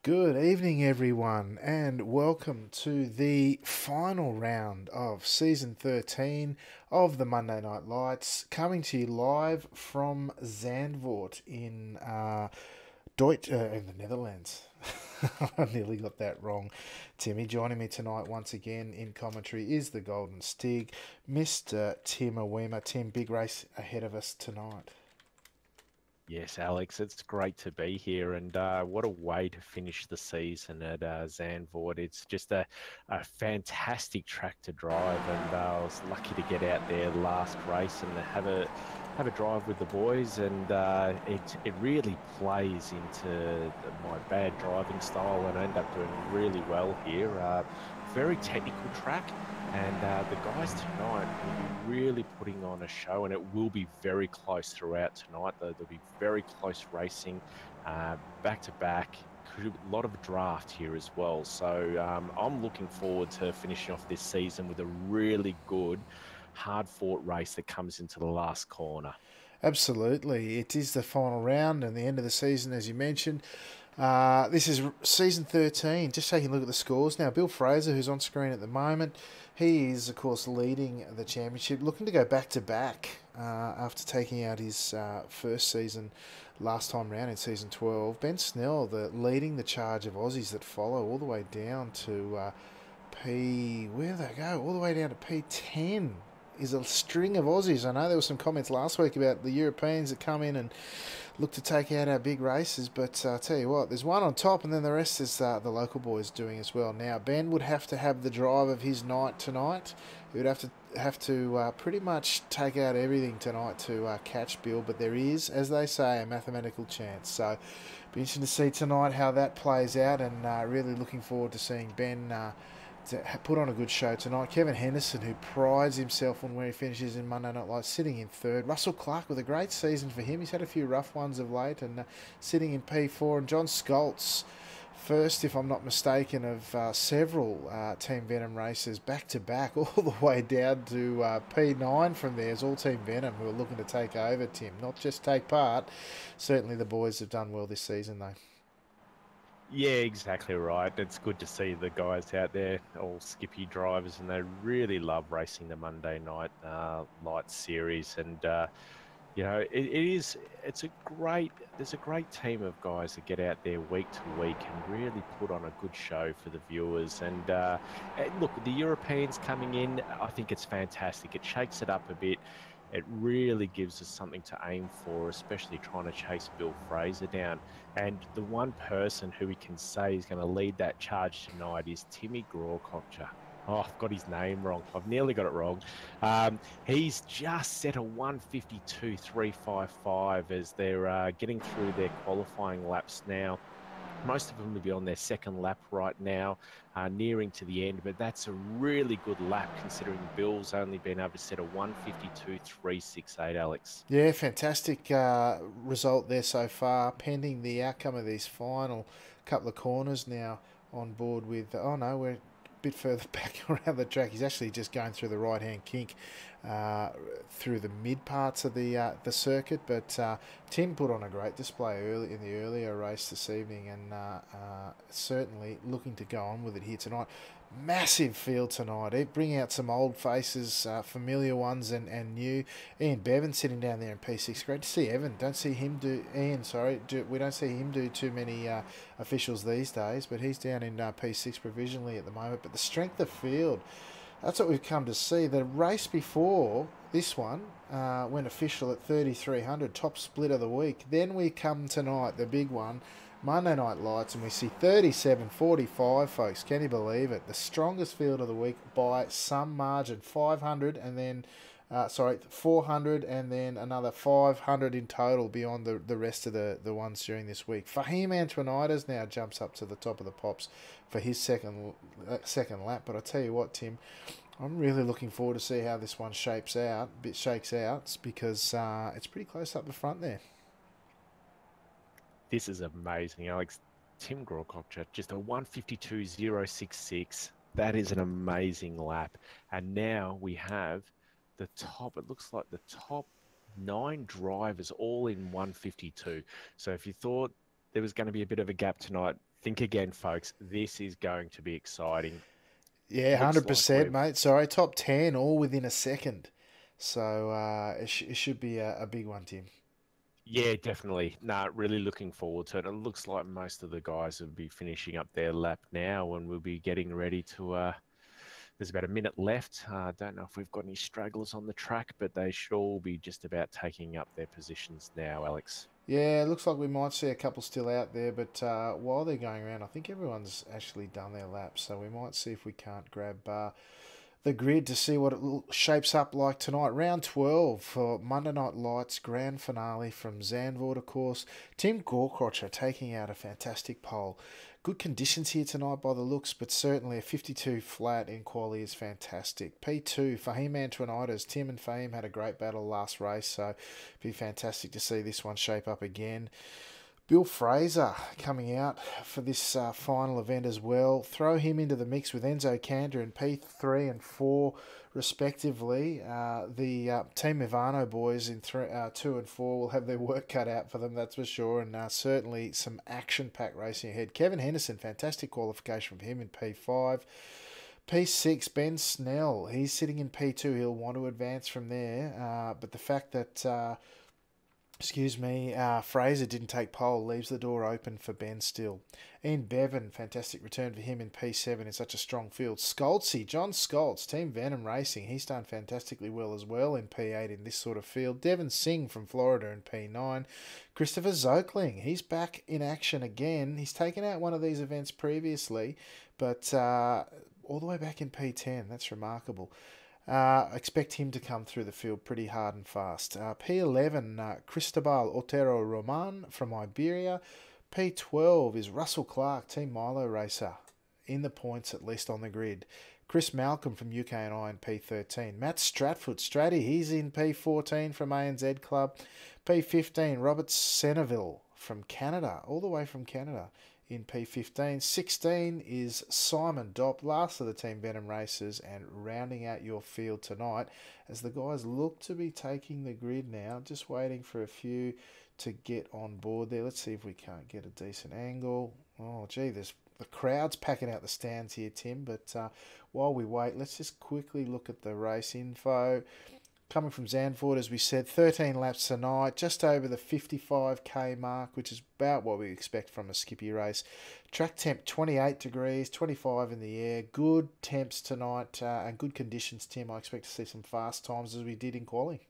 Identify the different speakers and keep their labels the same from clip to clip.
Speaker 1: Good evening, everyone, and welcome to the final round of season 13 of the Monday Night Lights, coming to you live from Zandvoort in the Netherlands. I nearly got that wrong. Timmy, joining me tonight once again in commentary is the Golden Stig, Mr. Tim Awema. Tim, big race ahead of us tonight.
Speaker 2: Yes, Alex, it's great to be here, and what a way to finish the season at Zandvoort. It's just a fantastic track to drive, and I was lucky to get out there last race and have a drive with the boys, and it really plays into my bad driving style, and I end up doing really well here. Very technical track. And the guys tonight will be really putting on a show, and it will be very close throughout tonight. There'll be very close racing, back to back. A lot of draft here as well. So I'm looking forward to finishing off this season with a really good, hard fought race that comes into the last corner.
Speaker 1: Absolutely. It is the final round and the end of the season, as you mentioned. This is season 13. Just taking a look at the scores now. Bill Fraser, who's on screen at the moment, he is, of course, leading the championship, looking to go back to back after taking out his first season last time round in season 12. Ben Snell, leading the charge of Aussies that follow all the way down to where do they go? All the way down to P10 is a string of Aussies. I know there were some comments last week about the Europeans that come in and look to take out our big races, but I tell you what, there's one on top, and then the rest is the local boys doing as well. Now Ben would have to have the drive of his night tonight. He would have to pretty much take out everything tonight to catch Bill, but there is, as they say, a mathematical chance. So, be interesting to see tonight how that plays out, and really looking forward to seeing Ben to put on a good show tonight. Kevin Henderson, who prides himself on where he finishes in Monday Night Lights, sitting in third. Russell Clark with a great season for him. He's had a few rough ones of late and sitting in P4. And John Scholtz, first, if I'm not mistaken, of several Team Venom races back to back, all the way down to P9 from there. Is all Team Venom who are looking to take over, Tim, not just take part. Certainly the boys have done well this season, though.
Speaker 2: Yeah, exactly right. It's good to see the guys out there, all Skippy drivers, and they really love racing the Monday night light series. And it's a there's a great team of guys that get out there week to week and really put on a good show for the viewers. And look, the Europeans coming in, I think it's fantastic. It shakes it up a bit. It really gives us something to aim for, especially trying to chase Bill Fraser down. And the one person who we can say is going to lead that charge tonight is Timmy Grawcockcher. Oh, I've got his name wrong. I've nearly got it wrong. He's just set a 152.355 as they're getting through their qualifying laps now. Most of them will be on their second lap right now, nearing to the end, but that's a really good lap considering Bill's only been able to set a 152.368, Alex.
Speaker 1: Yeah, fantastic result there so far. Pending the outcome of these final couple of corners now on board with. Oh no, we're a bit further back around the track. He's actually just going through the right hand kink uh, through the mid parts of the circuit. But Tim put on a great display early in the earlier race this evening, and certainly looking to go on with it here tonight. Massive field tonight. Bring out some old faces, familiar ones and new. Ian Bevan sitting down there in P6. Great to see Evan. Don't see him do Ian. Sorry, we don't see him do too many officials these days, but he's down in P6 provisionally at the moment. But the strength of field, that's what we've come to see. The race before this one went official at 3,300, top split of the week. Then we come tonight, the big one, Monday Night Lights, and we see 37.45, folks. Can you believe it? The strongest field of the week by some margin. 500 and then, 400 and then another 500 in total beyond the rest of the ones during this week. Fahim Antonides now jumps up to the top of the pops for his second lap. But I tell you what, Tim, I'm really looking forward to see how this one shakes out, because it's pretty close up the front there.
Speaker 2: This is amazing, Alex. Tim Grawcockcher, just a 152.066. That is an amazing lap. And now we have the top, it looks like the top nine drivers all in 152. So if you thought there was going to be a bit of a gap tonight, think again, folks. This is going to be exciting.
Speaker 1: Yeah,
Speaker 2: Looks like
Speaker 1: 100%,
Speaker 2: we've
Speaker 1: mate. Sorry, top 10 all within a second. So it should be a big one, Tim.
Speaker 2: Yeah, definitely. Nah, really looking forward to it. It looks like most of the guys will be finishing up their lap now, and we'll be getting ready to. There's about a minute left. Don't know if we've got any stragglers on the track, but they should all be just about taking up their positions now, Alex.
Speaker 1: Yeah, it looks like we might see a couple still out there, but while they're going around, I think everyone's actually done their laps, so we might see if we can't grab the grid to see what it shapes up like tonight. Round 12 for Monday Night Lights grand finale from Zandvoort, of course. Tim Gorkrocher taking out a fantastic pole. Good conditions here tonight by the looks, but certainly a 52 flat in quali is fantastic. P2, Fahim Antoinides. Tim and Fahim had a great battle last race, so it'd be fantastic to see this one shape up again. Bill Fraser coming out for this final event as well. Throw him into the mix with Enzo Cantor in P3 and 4 respectively. The Team Ivano boys in 2 and 4 will have their work cut out for them, that's for sure, and certainly some action-packed racing ahead. Kevin Henderson, fantastic qualification from him in P5. P6, Ben Snell, he's sitting in P2. He'll want to advance from there, but the fact that Fraser didn't take pole, leaves the door open for Ben still. Ian Bevan, fantastic return for him in P7 in such a strong field. Scholtzy, John Scholtz, Team Venom Racing, he's done fantastically well as well in P8 in this sort of field. Devon Singh from Florida in P9. Christopher Zokling, he's back in action again. He's taken out one of these events previously, but all the way back in P10, that's remarkable. Expect him to come through the field pretty hard and fast. P11, Cristobal Otero Roman from Iberia. P12 is Russell Clark, Team Milo Racer, in the points at least on the grid. Chris Malcolm from UK&I in P13. Matt Stratford, Stratty, he's in P14 from ANZ Club. P15, Robert Seneville from Canada, all the way from Canada in P15. 16 is Simon Dopp, last of the Team Venom races, and rounding out your field tonight as the guys look to be taking the grid now. Just waiting for a few to get on board there. Let's see if we can't get a decent angle. Oh, gee, the crowd's packing out the stands here, Tim, but while we wait, let's just quickly look at the race info. Coming from Zandvoort, as we said, 13 laps tonight, just over the 55k mark, which is about what we expect from a skippy race. Track temp 28 degrees, 25 in the air. Good temps tonight and good conditions, Tim. I expect to see some fast times as we did in quali.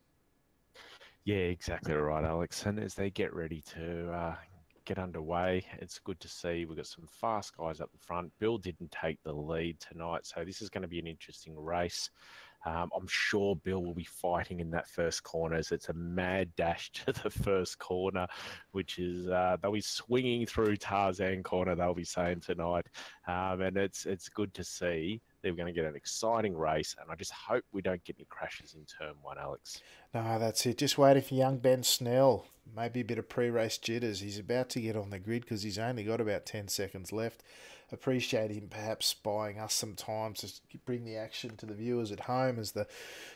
Speaker 2: Yeah, exactly right, Alex. And as they get ready to get underway, it's good to see we've got some fast guys up the front. Bill didn't take the lead tonight, so this is going to be an interesting race. I'm sure Bill will be fighting in that first corner as it's a mad dash to the first corner, which is they'll be swinging through Tarzan corner, they'll be saying tonight. And it's good to see they're going to get an exciting race, and I just hope we don't get any crashes in turn one, Alex.
Speaker 1: No, that's it. Just waiting for young Ben Snell. Maybe a bit of pre-race jitters. He's about to get on the grid because he's only got about 10 seconds left. Appreciate him perhaps spying us sometimes to bring the action to the viewers at home as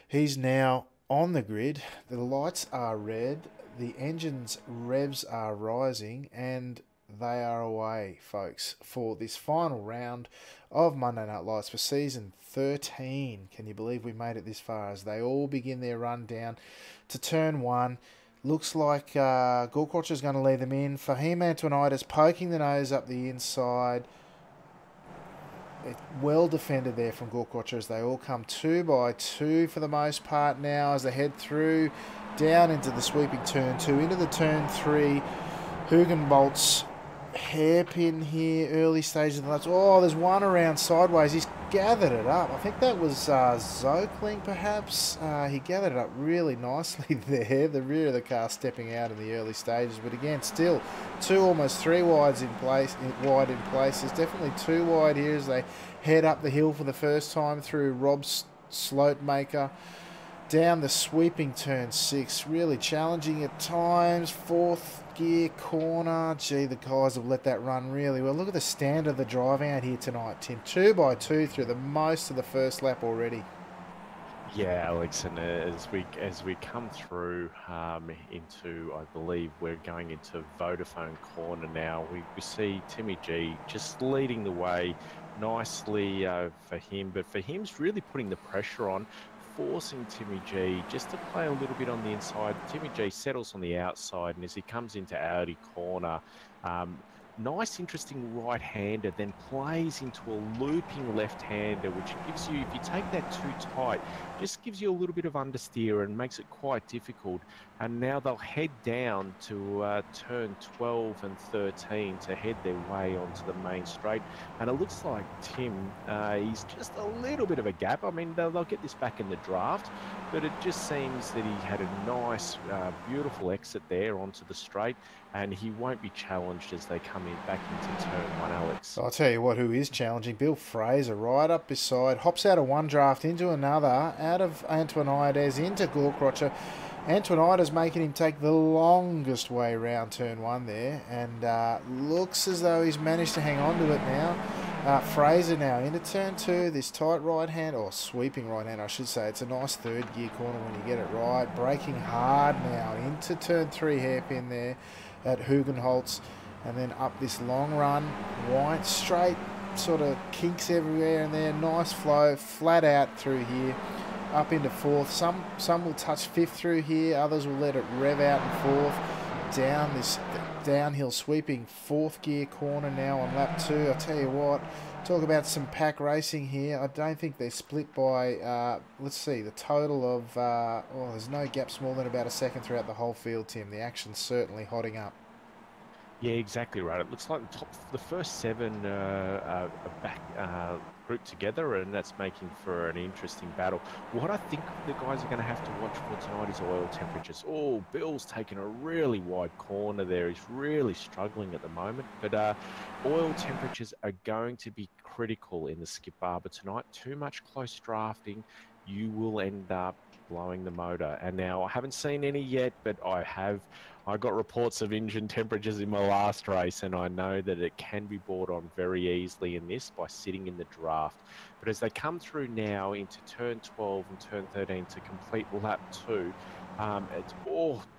Speaker 1: he's now on the grid. The lights are red, the engine's revs are rising, and they are away, folks, for this final round of Monday Night Lights for season 13. Can you believe we made it this far as they all begin their run down to turn one? Looks like Gorkrocher's going to lead them in. Fahim Antoinides poking the nose up the inside. It's well defended there from Gorkrocher as they all come 2 by 2 for the most part now as they head through down into the sweeping turn 2, into the turn 3. Hugenbolt's hairpin here, early stages of the laps. Oh, there's one around sideways. He's gathered it up. I think that was Zokling, perhaps. He gathered it up really nicely there. The rear of the car stepping out in the early stages, but again, still 2, almost 3 wides in place. Wide in place. There's definitely 2 wide here as they head up the hill for the first time through Rob Slotemaker. Down the sweeping turn 6, really challenging at times. 4th gear corner. Gee, the guys have let that run really well. Look at the standard they're driving out here tonight, Tim. 2 by 2 through the most of the first lap already.
Speaker 2: Yeah, Alex, and as we come through into, I believe we're going into Vodafone Corner now. We see Timmy G just leading the way nicely for him, but for him's really putting the pressure on, forcing Timmy G just to play a little bit on the inside. Timmy G settles on the outside, and as he comes into Audi Corner, um, nice, interesting right-hander, then plays into a looping left-hander, which gives you, if you take that too tight, just gives you a little bit of understeer and makes it quite difficult. And now they'll head down to turn 12 and 13 to head their way onto the main straight. And it looks like Tim, he's just a little bit of a gap. I mean, they'll get this back in the draft, but it just seems that he had a nice, beautiful exit there onto the straight, and he won't be challenged as they come in back into turn one, Alex.
Speaker 1: I'll tell you what, who is challenging? Bill Fraser, right up beside, hops out of one draft into another, out of Antonides into Gorkrocher. Antonides making him take the longest way round turn one there, and looks as though he's managed to hang on to it now. Fraser now into turn two, this tight right hand, or sweeping right hand I should say. It's a nice third gear corner when you get it right. Braking hard now into turn three, hairpin there at Hugenholtz, and then up this long run, wide straight, sort of kinks everywhere, and there, nice flow, flat out through here, up into fourth. Some will touch fifth through here, others will let it rev out in fourth. Down this downhill sweeping fourth gear corner now on lap two. I tell you what, talk about some pack racing here. I don't think they're split by, let's see, the total of, there's no gaps more than about a second throughout the whole field, Tim. The action's certainly hotting up.
Speaker 2: Yeah, exactly right. It looks like the first seven are back grouped together, and that's making for an interesting battle. What I think the guys are going to have to watch for tonight is oil temperatures. Oh, Bill's taken a really wide corner there. He's really struggling at the moment, but oil temperatures are going to be critical in the Skip Barber tonight. Too much close drafting, you will end up blowing the motor. And now I haven't seen any yet, but I got reports of engine temperatures in my last race, and I know that it can be brought on very easily in this by sitting in the draft. But as they come through now into turn 12 and turn 13 to complete lap two,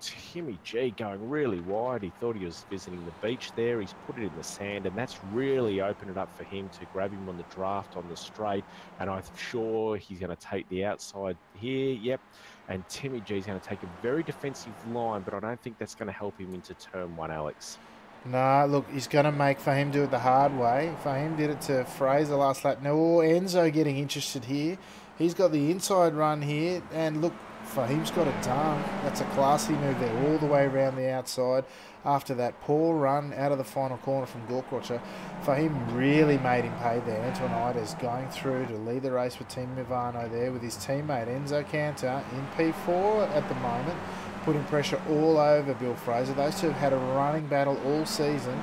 Speaker 2: Timmy G going really wide. He thought he was visiting the beach there. He's put it in the sand, and that's really opened it up for him to grab him on the draft on the straight. And I'm sure he's going to take the outside here. Yep. And Timmy G's going to take a very defensive line, but I don't think that's going to help him into turn one, Alex.
Speaker 1: No, look, he's going to make Fahim do it the hard way. Fahim did it to Fraser last lap. Now, Enzo getting interested here. He's got the inside run here, and look, Fahim's got it done. That's a classy move there, all the way around the outside. After that poor run out of the final corner from Gorkrocher, Fahim really made him pay there. Antonides going through to lead the race with Team Mivano there with his teammate Enzo Cantor in P4 at the moment, putting pressure all over Bill Fraser. Those two have had a running battle all season,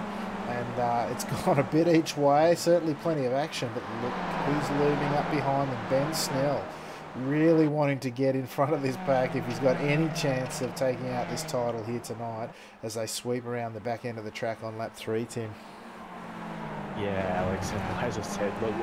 Speaker 1: and it's gone a bit each way. Certainly plenty of action, but look who's looming up behind them. Ben Snell really wanting to get in front of this pack if he's got any chance of taking out this title here tonight as they sweep around the back end of the track on lap 3, Tim.
Speaker 2: Yeah, Alex, and as I said, look,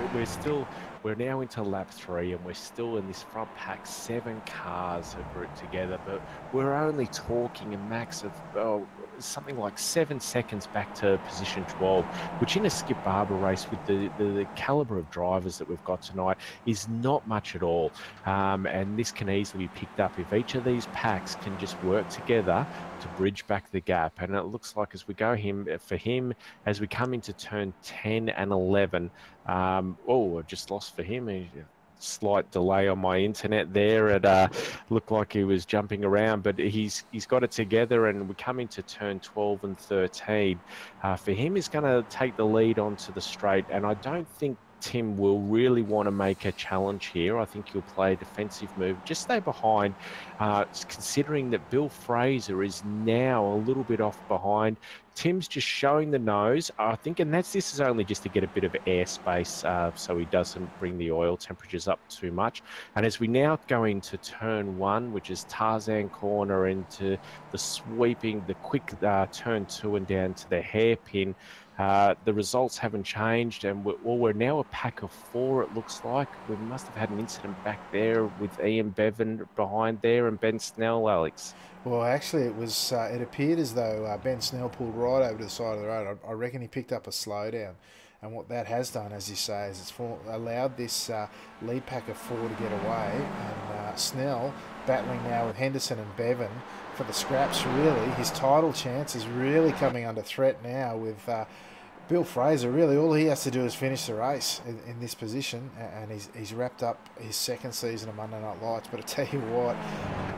Speaker 2: we're now into lap 3, and we're still in this front pack. 7 cars are grouped together, but we're only talking a max of something like 7 seconds back to position 12, which in a Skip Barber race with the caliber of drivers that we've got tonight is not much at all. And this can easily be picked up if each of these packs can just work together to bridge back the gap. And it looks like as we go for him, as we come into turn 10 and 11, I just lost for him. Slight delay on my internet there. It looked like he was jumping around, but he's got it together, and we come into turn 12 and 13. For him, he's going to take the lead onto the straight, and I don't think Tim will really want to make a challenge here. I think he'll play a defensive move, just stay behind, considering that Bill Fraser is now a little bit off behind. Tim's just showing the nose, I think, and this is only just to get a bit of airspace so he doesn't bring the oil temperatures up too much. And as we now go into turn 1, which is Tarzan corner, into the quick turn 2 and down to the hairpin, The results haven't changed, and we're now a pack of 4, it looks like. We must have had an incident back there with Ian Bevan behind there and Ben Snell, Alex.
Speaker 1: Well, actually, it was. It appeared as though Ben Snell pulled right over to the side of the road. I reckon he picked up a slowdown, and what that has done, as you say, is allowed this lead pack of 4 to get away. And Snell battling now with Henderson and Bevan for the scraps. Really, his title chance is really coming under threat now with. Bill Fraser, really, all he has to do is finish the race in this position, and he's wrapped up his second season of Monday Night Lights. But I tell you what,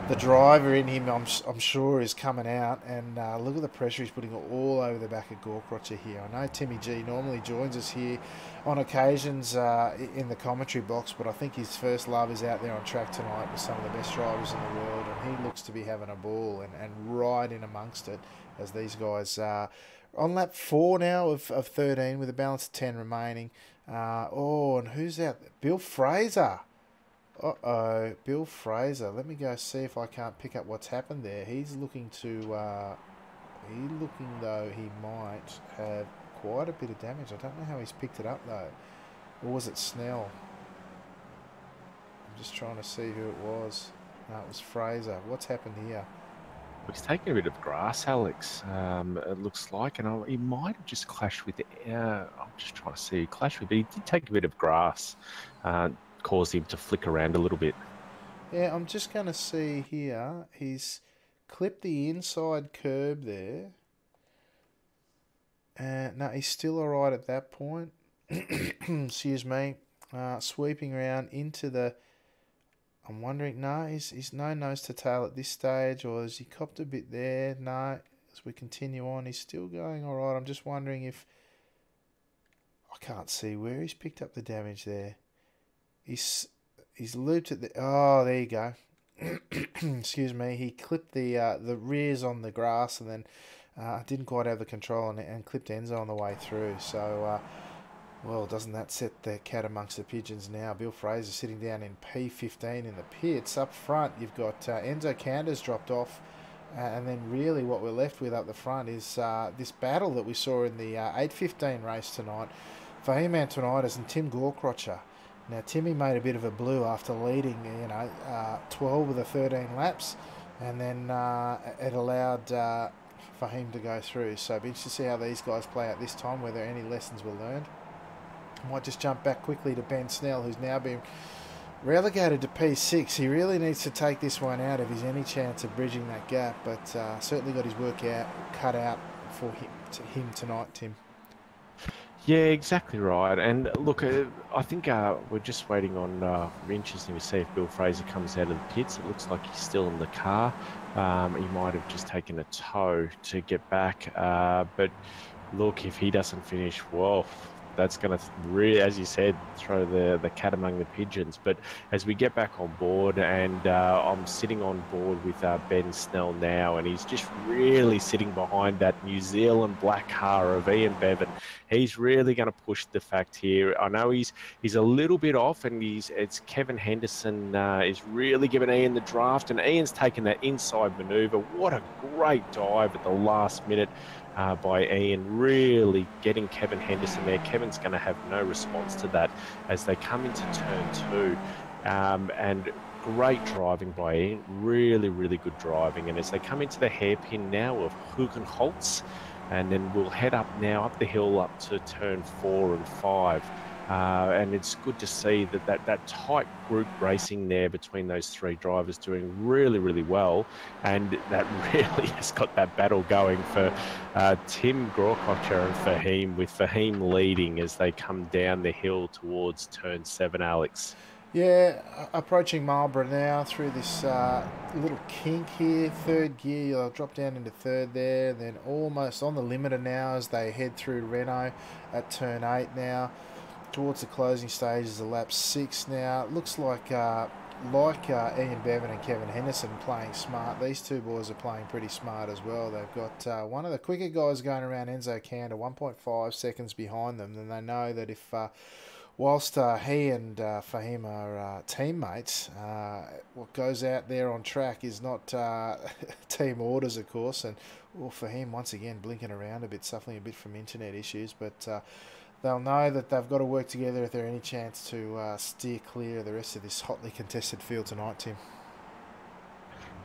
Speaker 1: the driver in him, I'm sure, is coming out, and look at the pressure he's putting all over the back of Gorkrotcher here. I know Timmy G normally joins us here on occasions in the commentary box, but I think his first love is out there on track tonight with some of the best drivers in the world, and he looks to be having a ball and right in amongst it as these guys on lap 4 now of 13 with a balance of 10 remaining. And who's out there? Bill Fraser. Bill Fraser. Let me go see if I can't pick up what's happened there. He's looking though he might have quite a bit of damage. I don't know how he's picked it up though. Or was it Snell? I'm just trying to see who it was. No, it was Fraser. What's happened here?
Speaker 2: He's taking a bit of grass, Alex. It looks like, and he might have just clashed with. I'm just trying to see. He clashed with, but he did take a bit of grass, caused him to flick around a little bit.
Speaker 1: Yeah, I'm just going to see here. He's clipped the inside curb there. No, he's still all right at that point. Excuse me. Sweeping around into the. I'm wondering, no, he's no nose to tail at this stage, or has he copped a bit there? No, as we continue on, he's still going all right. I'm just wondering if... I can't see where he's picked up the damage there. He's looped at the... Oh, there you go. Excuse me. He clipped the rears on the grass and then didn't quite have the control and clipped Enzo on the way through. So... well, doesn't that set the cat amongst the pigeons now? Bill Fraser sitting down in P15 in the pits. Up front, you've got Enzo Canda's dropped off. And then really what we're left with up the front is this battle that we saw in the 8:15 race tonight. Fahim Antonitis and Tim Gorkrotcher. Now, Timmy made a bit of a blue after leading, 12 of the 13 laps. And then it allowed Fahim to go through. So it'll be interesting to see how these guys play out this time, whether any lessons were learned. Might just jump back quickly to Ben Snell, who's now been relegated to P6. He really needs to take this one out if he's any chance of bridging that gap, but certainly got his work cut out for him tonight, Tim.
Speaker 2: Yeah, exactly right. And look, I think we're just waiting on. Interesting to see if Bill Fraser comes out of the pits. It looks like he's still in the car. He might have just taken a tow to get back. But look, if he doesn't finish, well, that's going to really, as you said, throw the cat among the pigeons. But as we get back on board, and I'm sitting on board with Ben Snell now, and he's just really sitting behind that New Zealand black car of Ian Bevan. He's really going to push the fact here. I know he's a little bit off, and it's Kevin Henderson is really giving Ian the draft, and Ian's taken that inside manoeuvre. What a great dive at the last minute. By Ian, really getting Kevin Henderson there. Kevin's going to have no response to that as they come into turn 2. And great driving by Ian, really, really good driving. And as they come into the hairpin now of Hugenholtz, and then we'll head up now up the hill up to turn 4 and 5. And it's good to see that tight group racing there between those 3 drivers doing really, really well. And that really has got that battle going for Tim Gorkrotcher and Fahim, with Fahim leading as they come down the hill towards turn 7, Alex.
Speaker 1: Yeah, approaching Marlborough now through this little kink here, 3rd gear. You'll drop down into 3rd there, then almost on the limiter now as they head through Renault at turn 8 now. Towards the closing stages of lap 6 now. Looks like Ian Bevan and Kevin Henderson playing smart. These 2 boys are playing pretty smart as well. They've got one of the quicker guys going around, Enzo Cantor, 1.5 seconds behind them. And they know that if whilst he and Fahim are teammates, what goes out there on track is not team orders, of course. And well, Fahim, once again, blinking around a bit, suffering a bit from internet issues. But they'll know that they've got to work together if there any chance to steer clear of the rest of this hotly contested field tonight, Tim.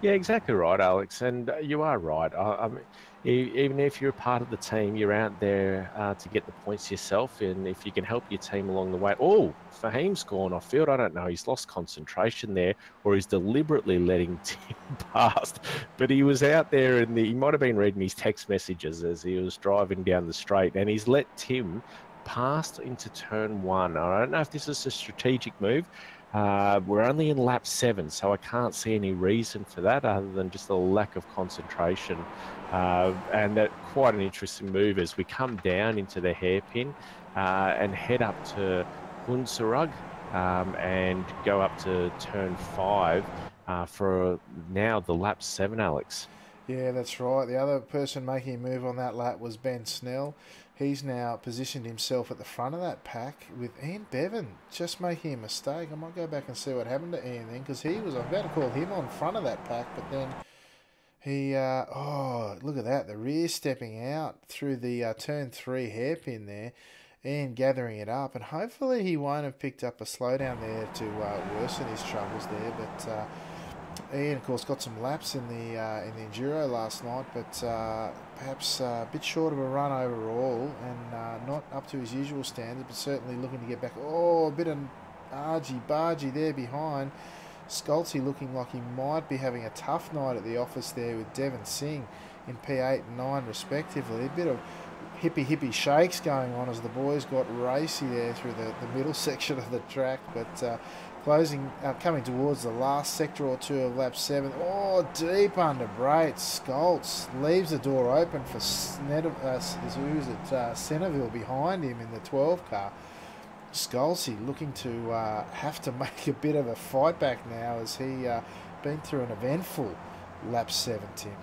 Speaker 2: Yeah, exactly right, Alex. And you are right. I mean, even if you're a part of the team, you're out there to get the points yourself. And if you can help your team along the way. Oh, Fahim's gone off field. I don't know. He's lost concentration there, or he's deliberately letting Tim past. But he was out there and he might have been reading his text messages as he was driving down the straight. And he's let Tim pass into turn one. I don't know if this is a strategic move. We're only in lap 7, so I can't see any reason for that other than just a lack of concentration. And that quite an interesting move as we come down into the hairpin and head up to Hunsrug and go up to turn 5 for now the lap 7, Alex.
Speaker 1: Yeah, that's right. The other person making a move on that lap was Ben Snell. He's now positioned himself at the front of that pack with Ian Bevan just making a mistake. I might go back and see what happened to Ian then, because he was about to call him on front of that pack, but then he, oh, look at that, the rear stepping out through the turn 3 hairpin there. Ian gathering it up, and hopefully he won't have picked up a slowdown there to worsen his troubles there, but Ian, of course, got some laps in the enduro last night, but perhaps a bit short of a run overall, and not up to his usual standard, but certainly looking to get back. Oh, a bit of argy-bargy there behind. Skolty looking like he might be having a tough night at the office there with Devon Singh in P8 and 9 respectively. A bit of hippie shakes going on as the boys got racy there through the middle section of the track, but coming towards the last sector or two of lap 7. Oh, deep under brakes. Skoltz leaves the door open for Centerville behind him in the 12 car. Skolsey looking to have to make a bit of a fight back now as he been through an eventful lap 7, Tim.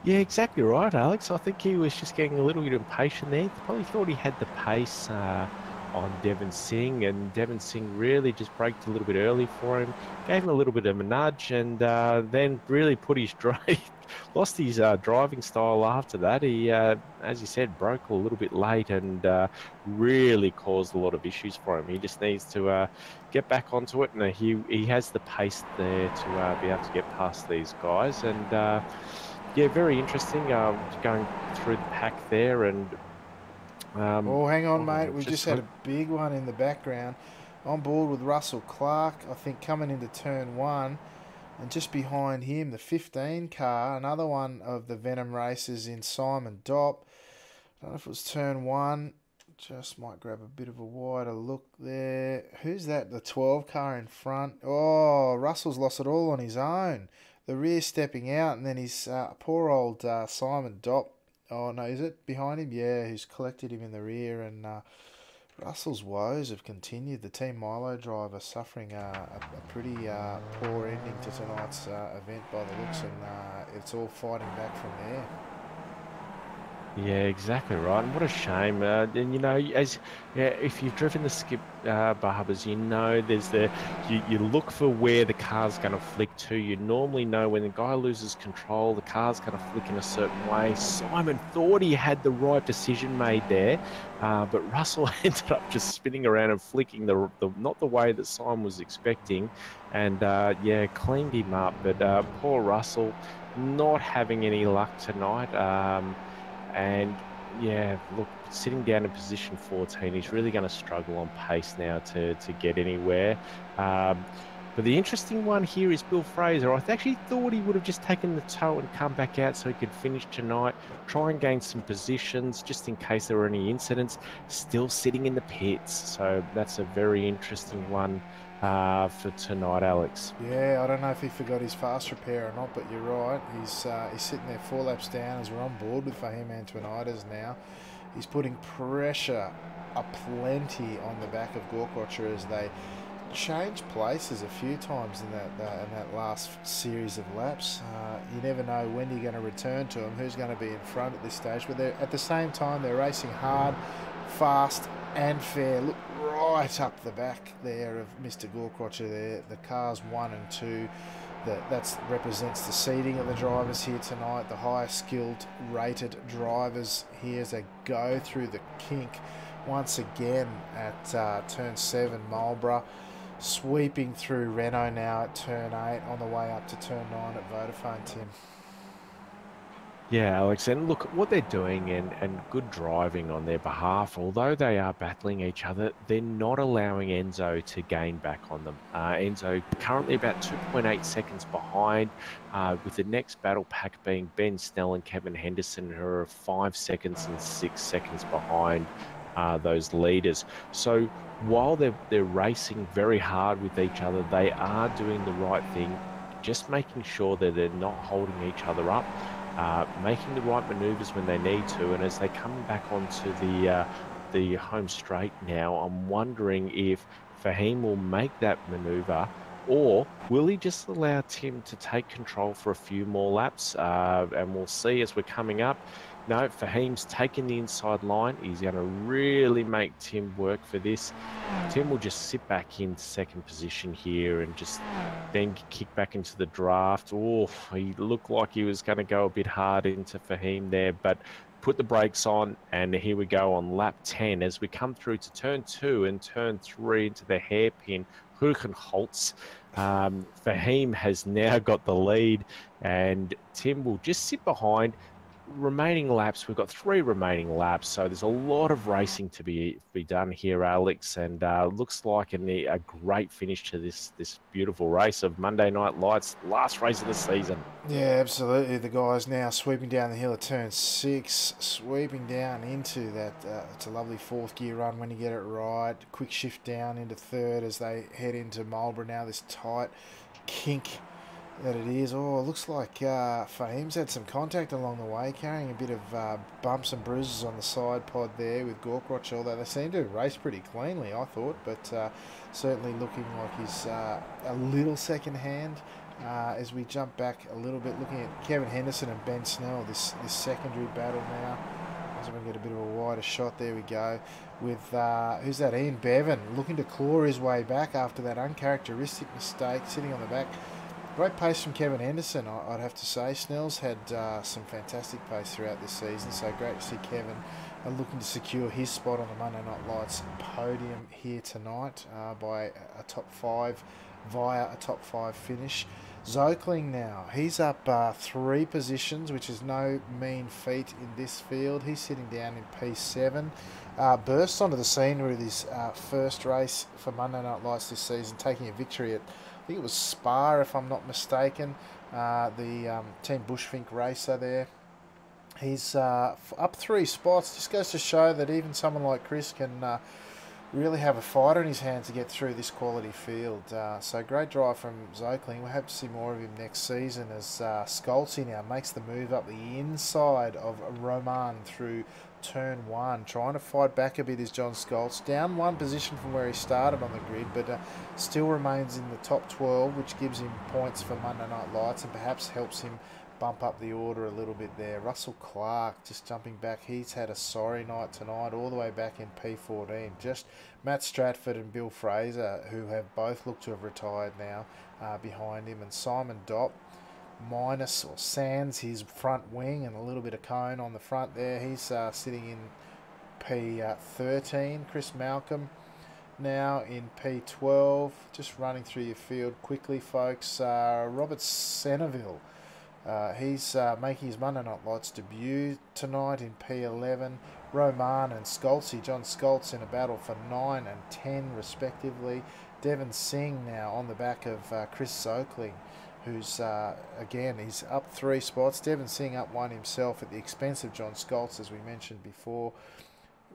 Speaker 2: Yeah, exactly right, Alex. I think he was just getting a little bit impatient there. He probably thought he had the pace on Devon Singh, and Devon Singh really just braked a little bit early for him, gave him a little bit of a nudge, and then really put his lost his driving style after that. He, as you said, broke a little bit late and really caused a lot of issues for him. He just needs to get back onto it, and he has the pace there to be able to get past these guys. And yeah, very interesting going through the pack there. And
Speaker 1: oh, hang on, mate. We just had a big one in the background. On board with Russell Clark, I think, coming into turn 1. And just behind him, the 15 car, another one of the Venom races in Simon Dopp. I don't know if it was turn 1. Just might grab a bit of a wider look there. Who's that? The 12 car in front. Oh, Russell's lost it all on his own. The rear stepping out, and then his poor old Simon Dopp. Oh, no, is it behind him? Yeah, who's collected him in the rear. And Russell's woes have continued. The Team Milo driver suffering a pretty poor ending to tonight's event by the looks, and it's all fighting back from there.
Speaker 2: Yeah, exactly right. And what a shame. And you know, if you've driven the skip Barbers, you know you look for where the car's going to flick to. You normally know when the guy loses control, the car's going to flick in a certain way. Simon thought he had the right decision made there, but Russell ended up just spinning around and flicking not the way that Simon was expecting, and yeah, cleaned him up. But poor Russell, not having any luck tonight. And yeah, look, sitting down in position 14, he's really going to struggle on pace now to get anywhere. But the interesting one here is Bill Fraser. I actually thought he would have just taken the tow and come back out so he could finish tonight, try and gain some positions just in case there were any incidents. Still sitting in the pits. So that's a very interesting one for tonight, Alex.
Speaker 1: Yeah, I don't know if he forgot his fast repair or not, but you're right. He's sitting there 4 laps down as we're on board with Fahim Antoinides now. He's putting pressure aplenty on the back of Gorkocher as they changed places a few times in that last series of laps. You never know when you're going to return to them, who's going to be in front at this stage. But at the same time, they're racing hard, fast, and fair. Look right up the back there of Mr. Gorkrocher there. The cars 1 and 2. That represents the seeding of the drivers here tonight. The highest skilled rated drivers here as they go through the kink once again at turn 7, Marlborough. Sweeping through Renault now at turn 8 on the way up to turn 9 at Vodafone, Tim.
Speaker 2: Yeah, Alex, and look what they're doing and good driving on their behalf. Although they are battling each other, they're not allowing Enzo to gain back on them. Enzo currently about 2.8 seconds behind, with the next battle pack being Ben Snell and Kevin Henderson, who are 5 seconds and 6 seconds behind those leaders. So while they're racing very hard with each other, they are doing the right thing, just making sure that they're not holding each other up. Making the right manoeuvres when they need to, and as they come back onto the home straight now, I'm wondering if Fahim will make that manoeuvre, or will he just allow Tim to take control for a few more laps? And we'll see as we're coming up. No, Fahim's taking the inside line. He's going to really make Tim work for this. Tim will just sit back in second position here and just then kick back into the draft. Oh, he looked like he was going to go a bit hard into Fahim there, but put the brakes on, and here we go on lap 10 as we come through to turn 2 and turn 3 into the hairpin Hoochenholz. Fahim has now got the lead, and Tim will just sit behind. Remaining laps, we've got 3 remaining laps, so there's a lot of racing to be done here, Alex, and looks like a great finish to this beautiful race of Monday Night Lights, last race of the season.
Speaker 1: Yeah, absolutely. The guys now sweeping down the hill at turn 6, sweeping down into that. It's a lovely 4th gear run when you get it right. Quick shift down into 3rd as they head into Marlborough now. This tight kink that it is. Oh, it looks like Fahim's had some contact along the way, carrying a bit of bumps and bruises on the side pod there with Gorkroch, although they seem to race pretty cleanly, I thought, but certainly looking like he's a little second hand. As we jump back a little bit, looking at Kevin Henderson and Ben Snell, this secondary battle now. As we get a bit of a wider shot, there we go. With, who's that, Ian Bevan, looking to claw his way back after that uncharacteristic mistake, sitting on the back. Great pace from Kevin Henderson, I'd have to say. Snell's had some fantastic pace throughout this season, so great to see Kevin looking to secure his spot on the Monday Night Lights podium here tonight by a top 5, via a top 5 finish. Zokling now, he's up 3 positions, which is no mean feat in this field. He's sitting down in P7. Burst onto the scene with his first race for Monday Night Lights this season, taking a victory at, I think it was Spa, if I'm not mistaken, the Team Bushfink racer there. He's up 3 spots. Just goes to show that even someone like Chris can really have a fighter in his hands to get through this quality field. So great drive from Zokling. We'll have to see more of him next season as Skolzy now makes the move up the inside of Roman through turn 1. Trying to fight back a bit is John Skolz. Down 1 position from where he started on the grid, but still remains in the top 12, which gives him points for Monday Night Lights and perhaps helps him bump up the order a little bit there. Russell Clark just jumping back. He's had a sorry night tonight, all the way back in P14. Just Matt Stratford and Bill Fraser, who have both looked to have retired now, behind him. And Simon Dopp, minus or sans his front wing and a little bit of cone on the front there. He's sitting in P13. Chris Malcolm now in P12. Just running through your field quickly, folks. Robert Seneville. He's making his Monday Night Lights debut tonight in P11. Roman and Skolzy, John Skolz, in a battle for 9 and 10 respectively. Devon Singh now on the back of Chris Zokling, who's, again, he's up 3 spots. Devon Singh up 1 himself at the expense of John Skolz, as we mentioned before.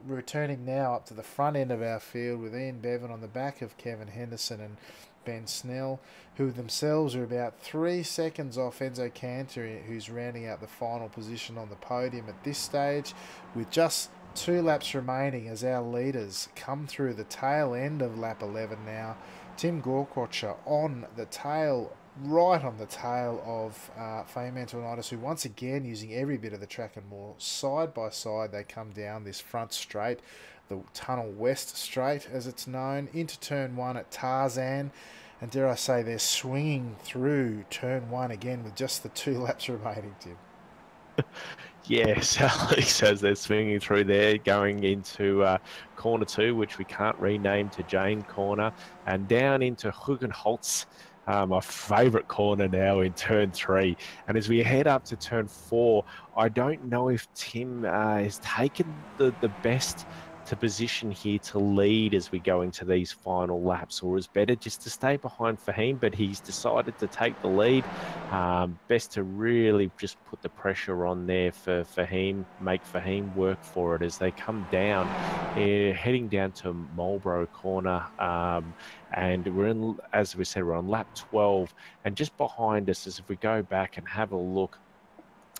Speaker 1: Returning now up to the front end of our field with Ian Bevan on the back of Kevin Henderson and Ben Snell, who themselves are about 3 seconds off Enzo Cantor, who's rounding out the final position on the podium at this stage, with just 2 laps remaining as our leaders come through the tail end of lap 11 now. Tim Gorkrocher on the tail, right on the tail of Fahim Antoniadis, who once again using every bit of the track and more. Side by side they come down this front straight. the Tunnel West Straight, as it's known, into turn 1 at Tarzan. And dare I say, they're swinging through turn 1 again with just the 2 laps remaining, Tim.
Speaker 2: Yes, Alex, as they're swinging through there, going into corner 2, which we can't rename to Jane Corner, and down into Hugenholz, my favourite corner now in turn 3. And as we head up to turn 4, I don't know if Tim has taken the best to position here to lead as we go into these final laps, or is better just to stay behind Fahim, but he's decided to take the lead. Best to really just put the pressure on there for Fahim, make Fahim work for it as they come down, heading down to Marlborough Corner. And we're in, as we said, we're on lap 12, and just behind us, as if we go back and have a look,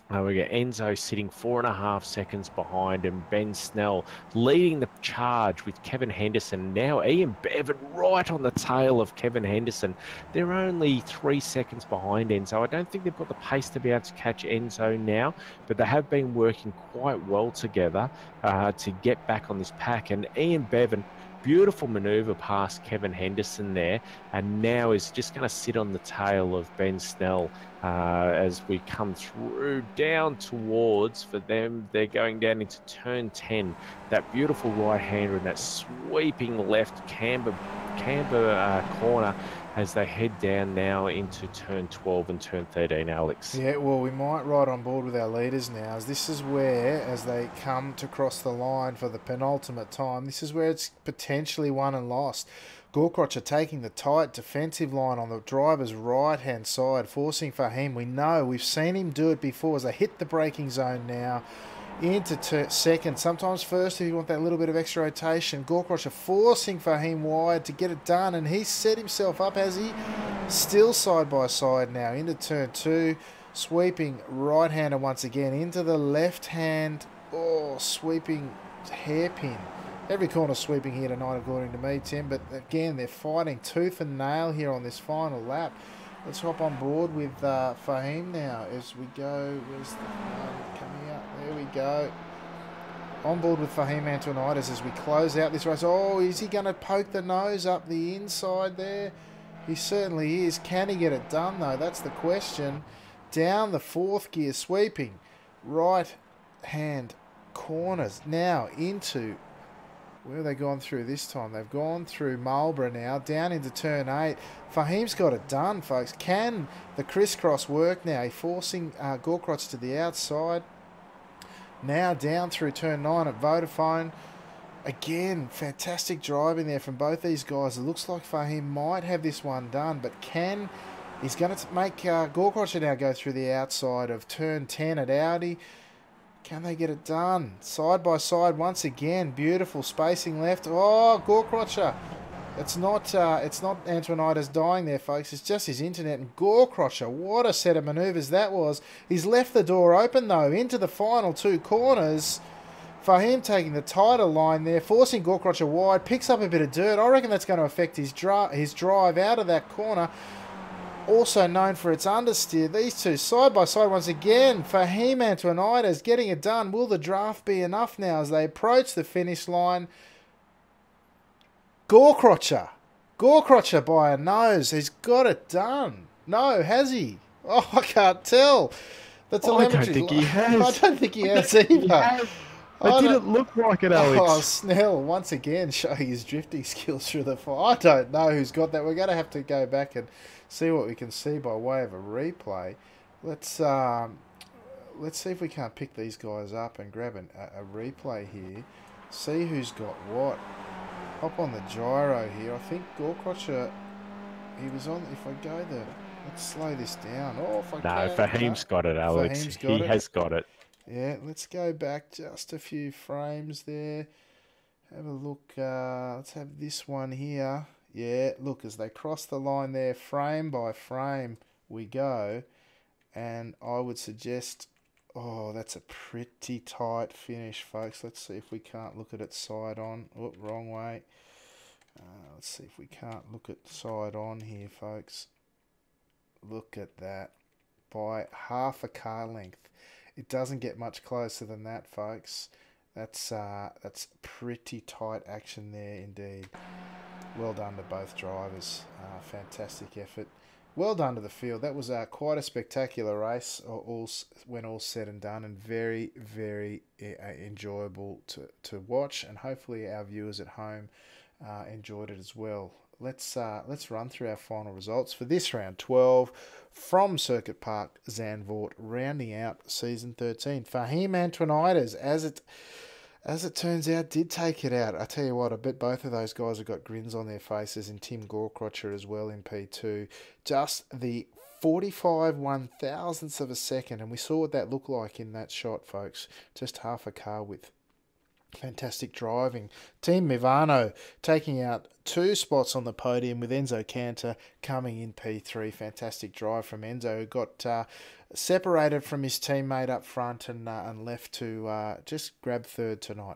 Speaker 2: we get Enzo sitting 4.5 seconds behind, and Ben Snell leading the charge with Kevin Henderson. Now Ian Bevan right on the tail of Kevin Henderson. They're only 3 seconds behind Enzo. I don't think they've got the pace to be able to catch Enzo now, but they have been working quite well together to get back on this pack. And Ian Bevan, beautiful manoeuvre past Kevin Henderson there, and now is just going to sit on the tail of Ben Snell as we come through down towards, for them, they're going down into turn 10. That beautiful right-hander and that sweeping left camber corner as they head down now into turn 12 and turn 13, Alex.
Speaker 1: Yeah, well, we might ride on board with our leaders now, as this is where, as they come to cross the line for the penultimate time, this is where it's potentially won and lost. Gorkrotch are taking the tight defensive line on the driver's right-hand side, forcing Fahim. We know, we've seen him do it before as they hit the braking zone now. Into second, sometimes first if you want that little bit of extra rotation. Gorkrotch are forcing Fahim wide to get it done, and he's set himself up, has he? Still side by side now into turn 2. Sweeping right-hander once again into the left-hand. Oh, sweeping hairpin. Every corner sweeping here tonight, according to me, Tim. But again, they're fighting tooth and nail here on this final lap. Let's hop on board with Fahim now as we go. Where's the coming up? There we go. On board with Fahim Antonitis as we close out this race. Oh, is he going to poke the nose up the inside there? He certainly is. Can he get it done, though? That's the question. Down the 4th gear, sweeping right-hand corners. Now into... where have they gone through this time? They've gone through Marlborough now, down into turn 8. Fahim's got it done, folks. Can the crisscross work now? He's forcing Gorkrotch to the outside. Now down through turn 9 at Vodafone. Again, fantastic driving there from both these guys. It looks like Fahim might have this one done, but can... he's going to make Gorkrotch now go through the outside of turn 10 at Audi. Can they get it done? Side by side once again. Beautiful spacing left. Oh, Gorkrotcher. It's not Antonitis dying there, folks. It's just his internet. And Gorkrotcher, what a set of manoeuvres that was. He's left the door open, though, into the final 2 corners. Fahim taking the tighter line there, forcing Gorkrotcher wide. Picks up a bit of dirt. I reckon that's going to affect his drive out of that corner. Also known for its understeer. These two side by side once again. Fahim Antonitis getting it done. Will the draft be enough now as they approach the finish line? Gorkrotcher by a nose. He's got it done. No, has he? Oh, I can't tell. The telemetry.
Speaker 2: I don't think he has.
Speaker 1: I don't think he has either.
Speaker 2: It didn't look like it, Alex.
Speaker 1: Oh, Snell once again showing his drifting skills through the fire. I don't know who's got that. We're going to have to go back and see what we can see by way of a replay. Let's see if we can't pick these guys up and grab a replay here. See who's got what. Hop on the gyro here. I think Gorkrotcher, he was on. If I go there, let's slow this down. Oh, if I
Speaker 2: no, Fahim's got it, Alex. He has got it.
Speaker 1: Yeah, let's go back just a few frames there. Have a look. Let's have this one here. Yeah, look, as they cross the line there, frame by frame we go. And I would suggest, oh, that's a pretty tight finish, folks. Let's see if we can't look at it side on. Oh, wrong way. Let's see if we can't look at side on here, folks. Look at that. By half a car length. It doesn't get much closer than that, folks. That's pretty tight action there indeed. Well done to both drivers. Fantastic effort. Well done to the field. That was quite a spectacular race, when all said and done, and very, very enjoyable to watch. And hopefully our viewers at home enjoyed it as well. Let's run through our final results for this round 12 from Circuit Park Zandvoort, rounding out season 13. Fahim Antonides, as it turns out, did take it out. I tell you what, I bet both of those guys have got grins on their faces, and Tim Gorkrocher as well in P2. Just the 45 one-thousandths of a second, and we saw what that looked like in that shot, folks. Just half a car width. Fantastic driving. Team Mivano taking out 2 spots on the podium with Enzo Cantor coming in P3. Fantastic drive from Enzo, who got separated from his teammate up front and left to just grab third tonight.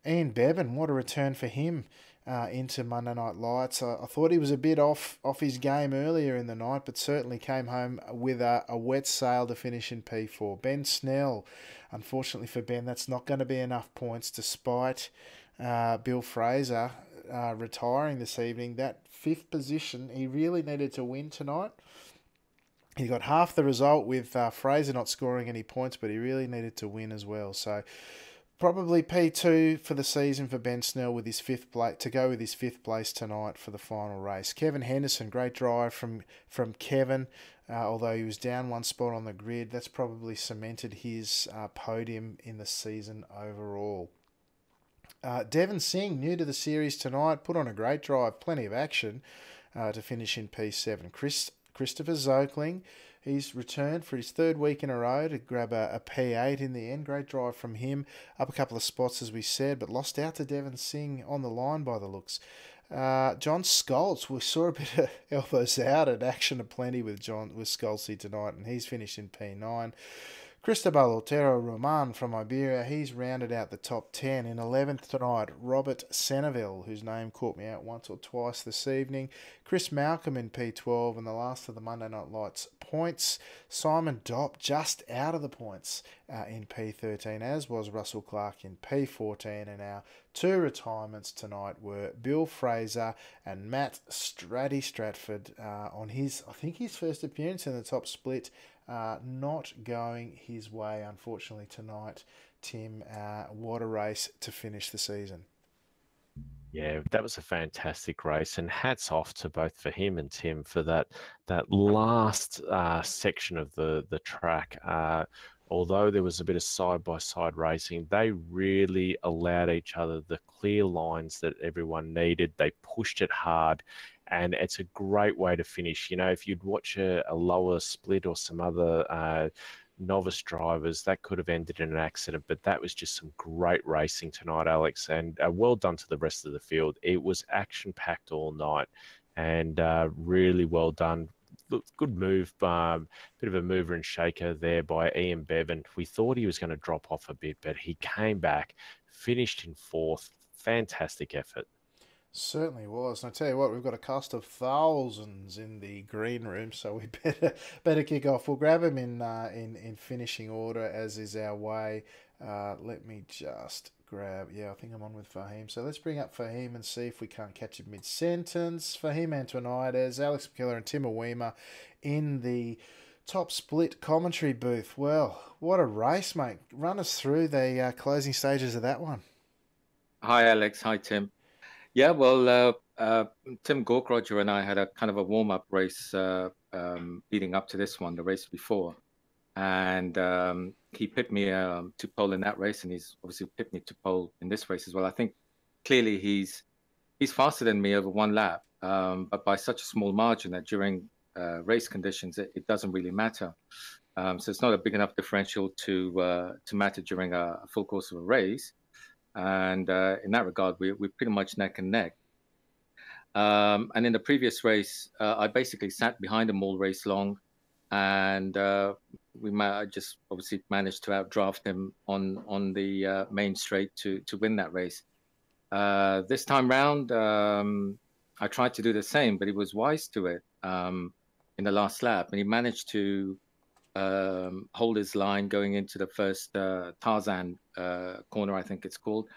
Speaker 1: Ian Bevan, what a return for him into Monday Night Lights. I thought he was a bit off his game earlier in the night, but certainly came home with a wet sail to finish in P4. Ben Snell, unfortunately for Ben, that's not going to be enough points despite Bill Fraser retiring this evening. That 5th position, he really needed to win tonight. He got half the result with Fraser not scoring any points, but he really needed to win as well. So probably P2 for the season for Ben Snell with his 5th place, to go with his 5th place tonight for the final race. Kevin Henderson, great drive from Kevin, although he was down 1 spot on the grid. That's probably cemented his podium in the season overall. Devon Singh, new to the series tonight, put on a great drive, plenty of action to finish in P7. Christopher Zokling, he's returned for his 3rd week in a row to grab a P8 in the end. Great drive from him. Up a couple of spots, as we said, but lost out to Devon Singh on the line by the looks. John Scholz, we saw a bit of elbows out at action aplenty with Scholzy tonight, and he's finished in P9. Cristobal Otero Roman from Iberia, he's rounded out the top 10. In 11th tonight, Robert Seneville, whose name caught me out once or twice this evening. Chris Malcolm in P12, and the last of the Monday Night Lights points. Simon Dopp just out of the points in P13, as was Russell Clark in P14. And our 2 retirements tonight were Bill Fraser and Matt Stratford on his, I think, his first appearance in the top split. Not going his way, unfortunately, tonight. Tim, what a race to finish the season.
Speaker 2: Yeah, that was a fantastic race, and hats off to both for him and Tim for that last section of the track. Although there was a bit of side-by-side racing, they really allowed each other the clear lines that everyone needed. They pushed it hard, and it's a great way to finish. You know, if you'd watch a lower split or some other novice drivers, that could have ended in an accident, but that was just some great racing tonight, Alex, and well done to the rest of the field. It was action-packed all night, and really well done. Good move, bit of a mover and shaker there by Ian Bevan. We thought he was going to drop off a bit, but he came back, finished in 4th. Fantastic effort.
Speaker 1: Certainly was. And I tell you what, we've got a cast of thousands in the green room, so we better kick off. We'll grab him in finishing order, as is our way. Let me just grab. Yeah, I think I'm on with Fahim. So let's bring up Fahim and see if we can't catch him mid-sentence. Fahim Antonides, Alex McKellar, and Tim Awima in the top split commentary booth. Well, what a race, mate. Run us through the closing stages of that one.
Speaker 3: Hi, Alex. Hi, Tim. Yeah, well, Tim Gorkroger and I had a kind of a warm-up race leading up to this one, the race before. And he picked me to pole in that race, and he's obviously picked me to pole in this race as well. I think clearly he's faster than me over 1 lap, but by such a small margin that during race conditions, it doesn't really matter. So it's not a big enough differential to matter during a full course of a race. And in that regard, we're pretty much neck and neck. And in the previous race, I basically sat behind him all race long, and I just obviously managed to outdraft him on the main straight to win that race. This time round, I tried to do the same, but he was wise to it in the last lap, and he managed to hold his line going into the first Tarzan corner, I think it's called.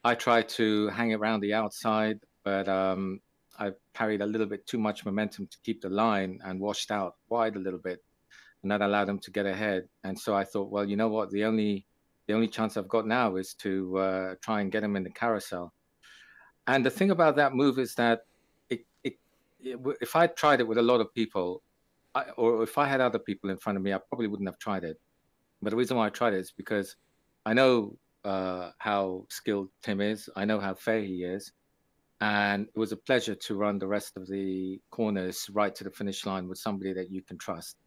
Speaker 3: I tried to hang around the outside, but I carried a little bit too much momentum to keep the line and washed out wide a little bit, and that allowed him to get ahead. And so I thought, well, you know what? The only chance I've got now is to try and get him in the carousel. And the thing about that move is that if I tried it with a lot of people, or if I had other people in front of me, I probably wouldn't have tried it. But the reason why I tried it is because I know how skilled Tim is. I know how fair he is. And it was a pleasure to run the rest of the corners right to the finish line with somebody that you can trust.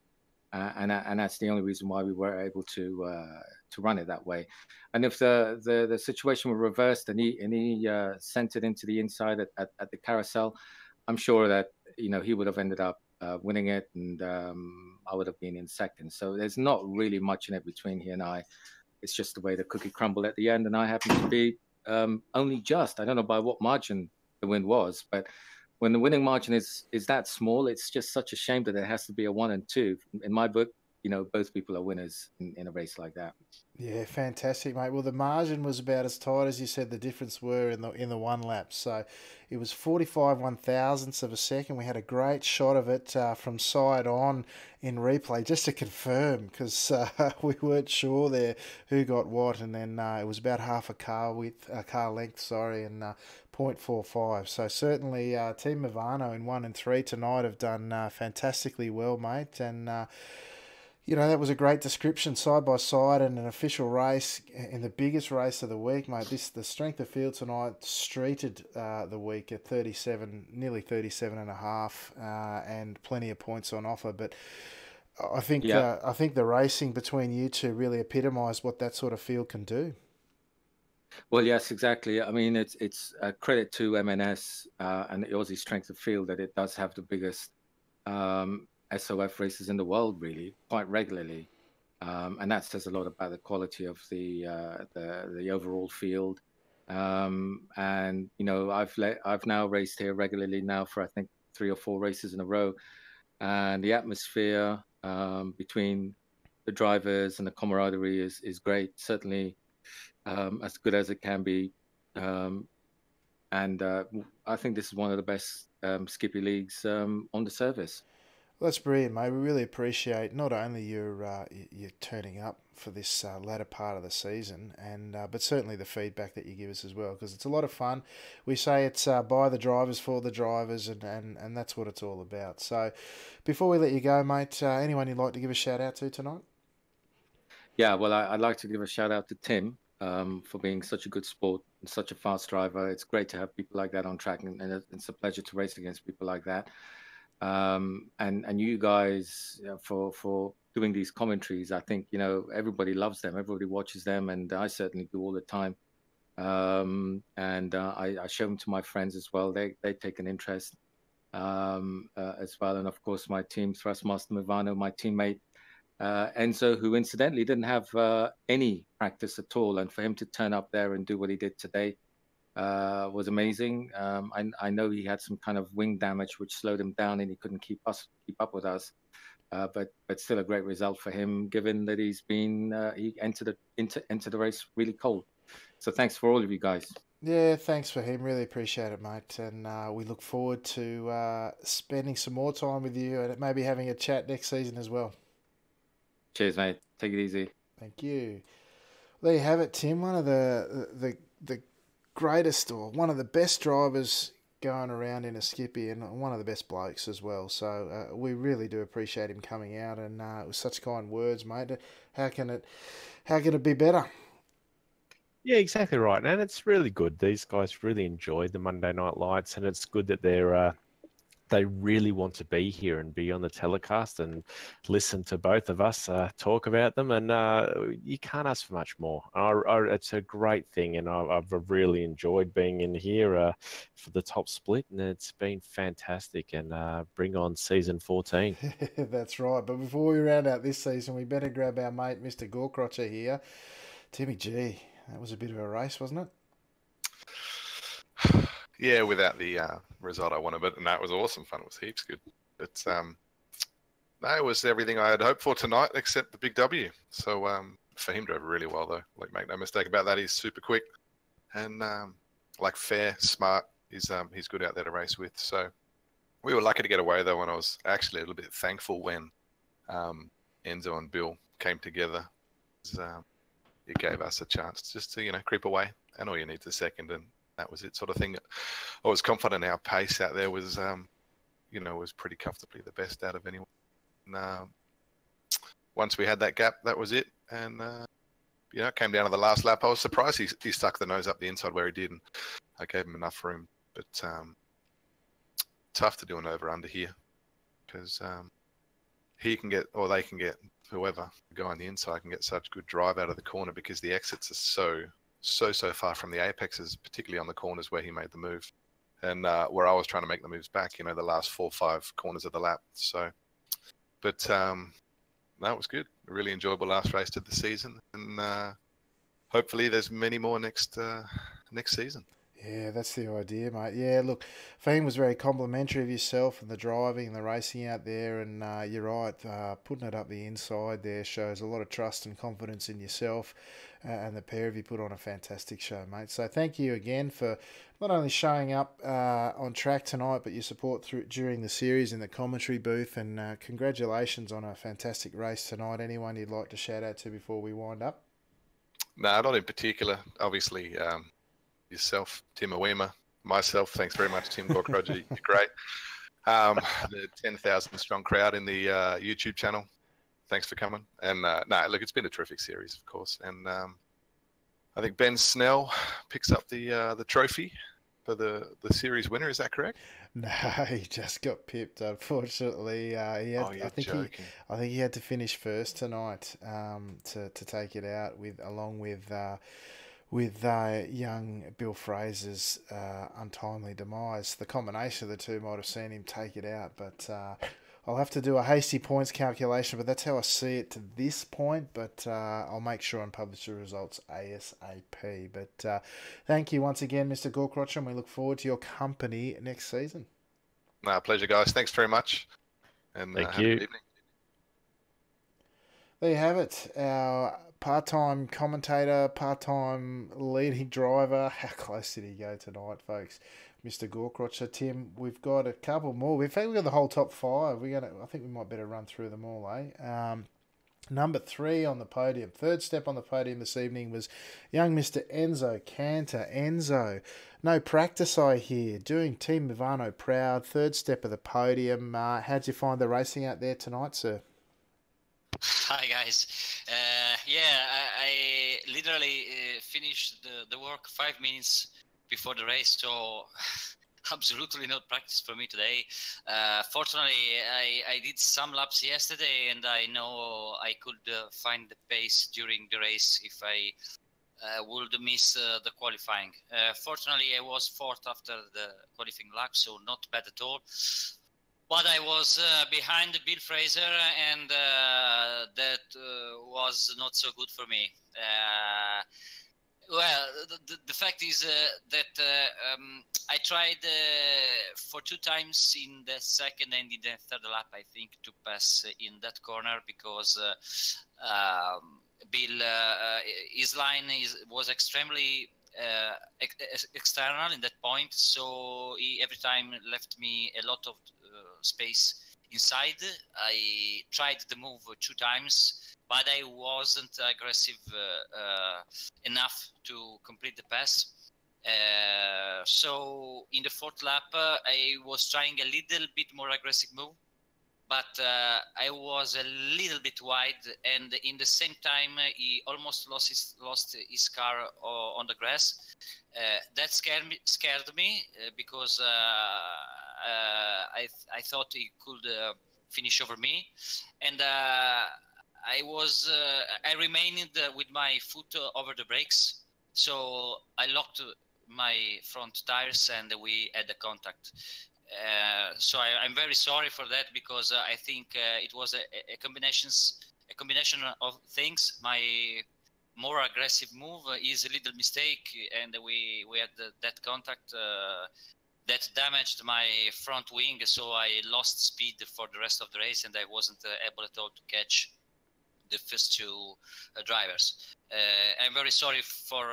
Speaker 3: And that's the only reason why we were able to run it that way. And if the situation were reversed and he sent it into the inside at the carousel, I'm sure that he would have ended up winning it, and I would have been in second. So there's not really much in it between he and I. It's just the way the cookie crumbled at the end, and I happen to be only just. I don't know by what margin the win was, but when the winning margin is that small, it's just such a shame that there has to be a 1 and 2. In my book, both people are winners in a race like that.
Speaker 1: Yeah, fantastic, mate. Well, the margin was about as tight as you said the difference were in the one lap. So it was 45 1,000ths of a second. We had a great shot of it from side on in replay just to confirm, because we weren't sure there who got what, and then it was about half a car length, sorry, and 0.45. So certainly Team Movano in 1 and 3 tonight have done fantastically well, mate, and that was a great description, side by side, and an official race in the biggest race of the week, mate. The strength of field tonight streeted the week at 37, nearly 37 and a half, and plenty of points on offer. But I think the racing between you two really epitomised what that sort of field can do.
Speaker 3: Well, yes, exactly. I mean, it's a credit to M&S and the Aussie strength of field that it does have the biggest SOF races in the world, really, quite regularly, and that says a lot about the quality of the overall field. And I've now raced here regularly now for I think 3 or 4 races in a row, and the atmosphere between the drivers and the camaraderie is great. Certainly as good as it can be, and I think this is one of the best Skippy leagues on the service.
Speaker 1: Well, that's brilliant, mate. We really appreciate not only your turning up for this latter part of the season, and but certainly the feedback that you give us as well, because it's a lot of fun. We say it's by the drivers for the drivers, and that's what it's all about. So before we let you go, mate, anyone you'd like to give a shout out to tonight?
Speaker 3: Yeah, well, I'd like to give a shout out to Tim for being such a good sport and such a fast driver. It's great to have people like that on track, and it's a pleasure to race against people like that. And you guys for doing these commentaries. I think everybody loves them, everybody watches them, and I certainly do all the time. And I show them to my friends as well. They take an interest as well, and of course my team, Thrustmaster Movano, my teammate Enzo, who incidentally didn't have any practice at all, and for him to turn up there and do what he did today was amazing. I know he had some kind of wing damage which slowed him down, and he couldn't keep up with us. But still a great result for him, given that he entered the race really cold. So thanks for all of you guys.
Speaker 1: Yeah, thanks for him. Really appreciate it, mate. And we look forward to spending some more time with you and maybe having a chat next season as well.
Speaker 3: Cheers, mate. Take it easy.
Speaker 1: Thank you. There you have it, Tim. One of the greatest, or one of the best drivers going around in a Skippy, and one of the best blokes as well. So we really do appreciate him coming out, and it was such kind words, mate. How can it be better?
Speaker 2: Yeah, exactly right. And it's really good. These guys really enjoyed the Monday Night Lights, and it's good that they really want to be here and be on the telecast and listen to both of us talk about them. And you can't ask for much more. It's a great thing, and I've really enjoyed being in here for the top split, and it's been fantastic. And bring on season 14.
Speaker 1: That's right. But before we round out this season, we better grab our mate, Mr. Gorkrotcher here. Timmy G, that was a bit of a race, wasn't it?
Speaker 4: Yeah, without the result I wanted, but no, it was awesome fun. It was heaps good. It's No, it was everything I had hoped for tonight, except the big W. So Fahim drove really well, though. Like, make no mistake about that. He's super quick and like fair, smart. He's good out there to race with. So we were lucky to get away, though, and I was actually a little bit thankful when Enzo and Bill came together. It gave us a chance just to, creep away, and all you need is a second, and that was it, sort of thing. I was confident our pace out there was, was pretty comfortably the best out of anyone. And, once we had that gap, that was it. And, it came down to the last lap. I was surprised he stuck the nose up the inside where he did, and I gave him enough room. But tough to do an over-under here because he can get, or they can get, whoever, the guy on the inside can get such good drive out of the corner because the exits are so far from the apexes, particularly on the corners where he made the move. And where I was trying to make the moves back, the last 4 or 5 corners of the lap. So, but that was good. A really enjoyable last race of the season, and hopefully there's many more next season.
Speaker 1: Yeah, that's the idea, mate. Yeah, look, Fahim was very complimentary of yourself and the driving and the racing out there, and you're right, putting it up the inside there shows a lot of trust and confidence in yourself, and the pair of you put on a fantastic show, mate. So thank you again for not only showing up on track tonight, but your support during the series in the commentary booth, and congratulations on a fantastic race tonight. Anyone you'd like to shout out to before we wind up?
Speaker 4: No, not in particular. Obviously, yourself, Tim Awema, myself, thanks very much, Tim Gorkroger, you're great. The 10,000 strong crowd in the YouTube channel, thanks for coming. And look, it's been a terrific series, of course. And I think Ben Snell picks up the trophy for the series winner. Is that correct?
Speaker 1: No, he just got pipped, unfortunately. I think he had to finish first tonight to take it out along with young Bill Fraser's untimely demise. The combination of the two might have seen him take it out, but I'll have to do a hasty points calculation, but that's how I see it to this point, but I'll make sure and publish the results ASAP. But thank you once again, Mr. Gorkrocher, and we look forward to your company next season.
Speaker 4: Pleasure, guys. Thanks very much. And
Speaker 2: thank
Speaker 4: have
Speaker 2: you.
Speaker 4: a good evening.
Speaker 1: There you have it. Our part-time commentator, part-time leading driver. How close did he go tonight, folks? Mr. Gorkrocher. Tim, we've got a couple more. We've got the whole top 5. I think we might better run through them all, eh? Number 3 on the podium. Third step on the podium this evening was young Mr. Enzo Cantor. Enzo, no practice, I hear. Doing Team Movano proud. Third step of the podium. How'd you find the racing out there tonight, sir?
Speaker 5: Hi guys. I literally finished the work 5 minutes before the race, so absolutely not practice for me today. Fortunately, I did some laps yesterday, and I know I could find the pace during the race if I would miss the qualifying. Fortunately, I was 4th after the qualifying lap, so not bad at all. But I was behind Bill Fraser, and that was not so good for me. Well, the fact is that I tried for 2 times in the second and in the third lap, I think, to pass in that corner because Bill, his line was extremely external in that point, so he every time left me a lot of space inside. I tried the move 2 times, but I wasn't aggressive enough to complete the pass. So in the 4th lap, I was trying a little bit more aggressive move, but I was a little bit wide, and in the same time, he almost lost his car on the grass. That scared me because I thought he could finish over me, and I remained with my foot over the brakes, so I locked my front tires and we had a contact. So I'm very sorry for that because I think it was a combination of things. My more aggressive move is a little mistake, and we had that contact that damaged my front wing, so I lost speed for the rest of the race, and I wasn't able at all to catch the first two drivers. I'm very sorry for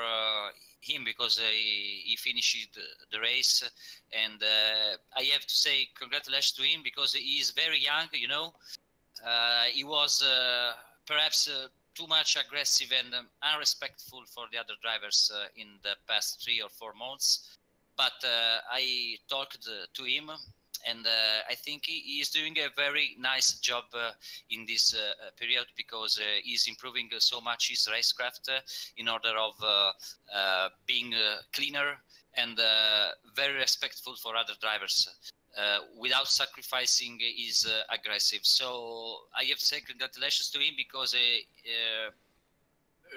Speaker 5: him because he finished the race, and I have to say congratulations to him because he is very young. He was perhaps too much aggressive and unrespectful for the other drivers in the past 3 or 4 months. But I talked to him, and I think he is doing a very nice job in this period because he's improving so much his racecraft in order of being cleaner and very respectful for other drivers without sacrificing his aggressive. So I have to say congratulations to him because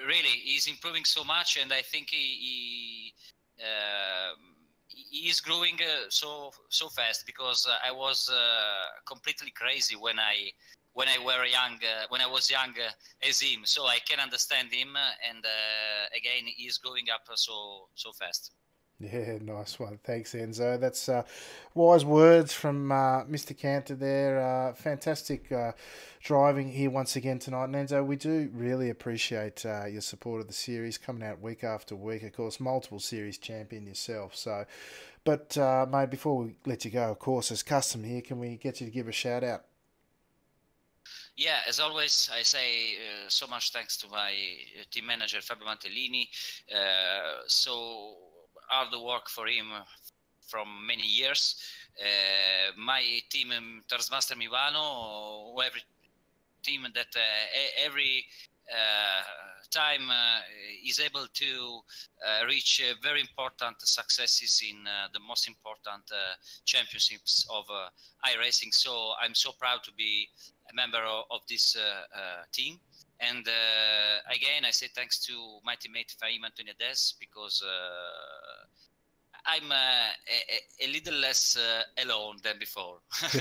Speaker 5: really he's improving so much, and I think he is growing so fast because I was completely crazy when I was young as him. So I can understand him, and again he is growing up so fast.
Speaker 1: Yeah, nice one. Thanks, Enzo. That's wise words from Mr. Cantor there. Fantastic driving here once again tonight. And Enzo, we do really appreciate your support of the series, coming out week after week. Of course, multiple series champion yourself. So, but mate, before we let you go, of course, as custom here, can we get you to give a shout out?
Speaker 5: Yeah, as always, I say so much thanks to my team manager Fabio Mantellini. So hard work for him from many years. My team, Tarsmaster Milano, every team that every time is able to reach very important successes in the most important championships of iRacing. So I'm so proud to be a member of this team. And again, I say thanks to my teammate Fahim Antoniades because I'm a little less alone than before.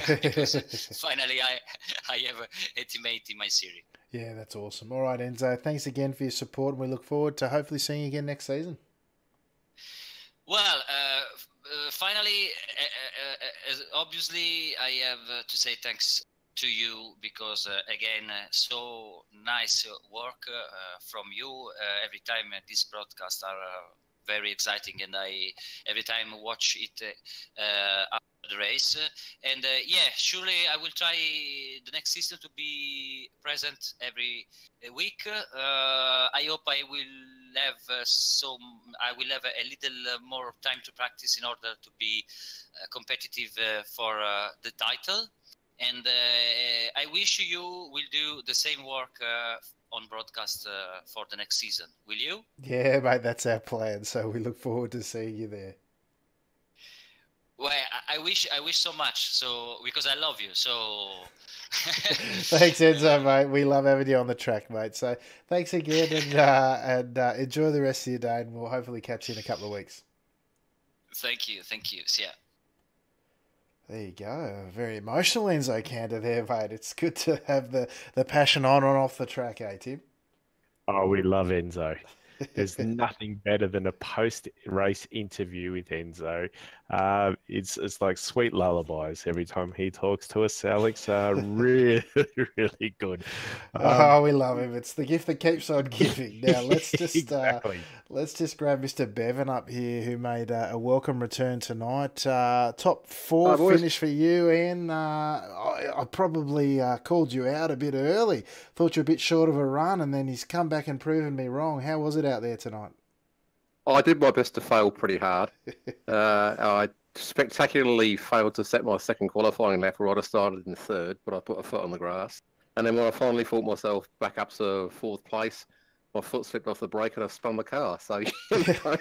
Speaker 5: Because finally I have a teammate in my series.
Speaker 1: Yeah, that's awesome. All right, Enzo, thanks again for your support, and we look forward to hopefully seeing you again next season.
Speaker 5: Well, finally, obviously, I have to say thanks to you because again so nice work from you every time these broadcasts are very exciting, and I every time watch it after the race, and yeah, surely I will try the next season to be present every week. I hope I will have a little more time to practice in order to be competitive for the title. And I wish you will do the same work on broadcast for the next season. Will you?
Speaker 1: Yeah, mate, that's our plan. So we look forward to seeing you there.
Speaker 5: Well, I wish so much. So because I love you. So
Speaker 1: thanks, Enzo, mate. We love having you on the track, mate. So thanks again, and enjoy the rest of your day, and we'll hopefully catch you in a couple of weeks.
Speaker 5: Thank you. See ya.
Speaker 1: There you go. Very emotional Enzo Cantor there, mate. It's good to have the passion on and off the track, eh, Tim?
Speaker 2: Oh, we love Enzo. There's nothing better than a post-race interview with Enzo. It's like sweet lullabies every time he talks to us, Alex. Really, really good.
Speaker 1: We love him. It's the gift that keeps on giving. Now let's just
Speaker 2: exactly.
Speaker 1: Let's just grab Mr. Bevan up here, who made a welcome return tonight. Top 4 finish for you, Ian. I probably called you out a bit early. Thought you were a bit short of a run, and then he's come back and proven me wrong. How was it out there tonight?
Speaker 6: I did my best to fail pretty hard. I spectacularly failed to set my second qualifying lap where I'd have started in third, but I put a foot on the grass. And then when I finally thought myself back up to fourth place, my foot slipped off the brake and I spun the car. So, I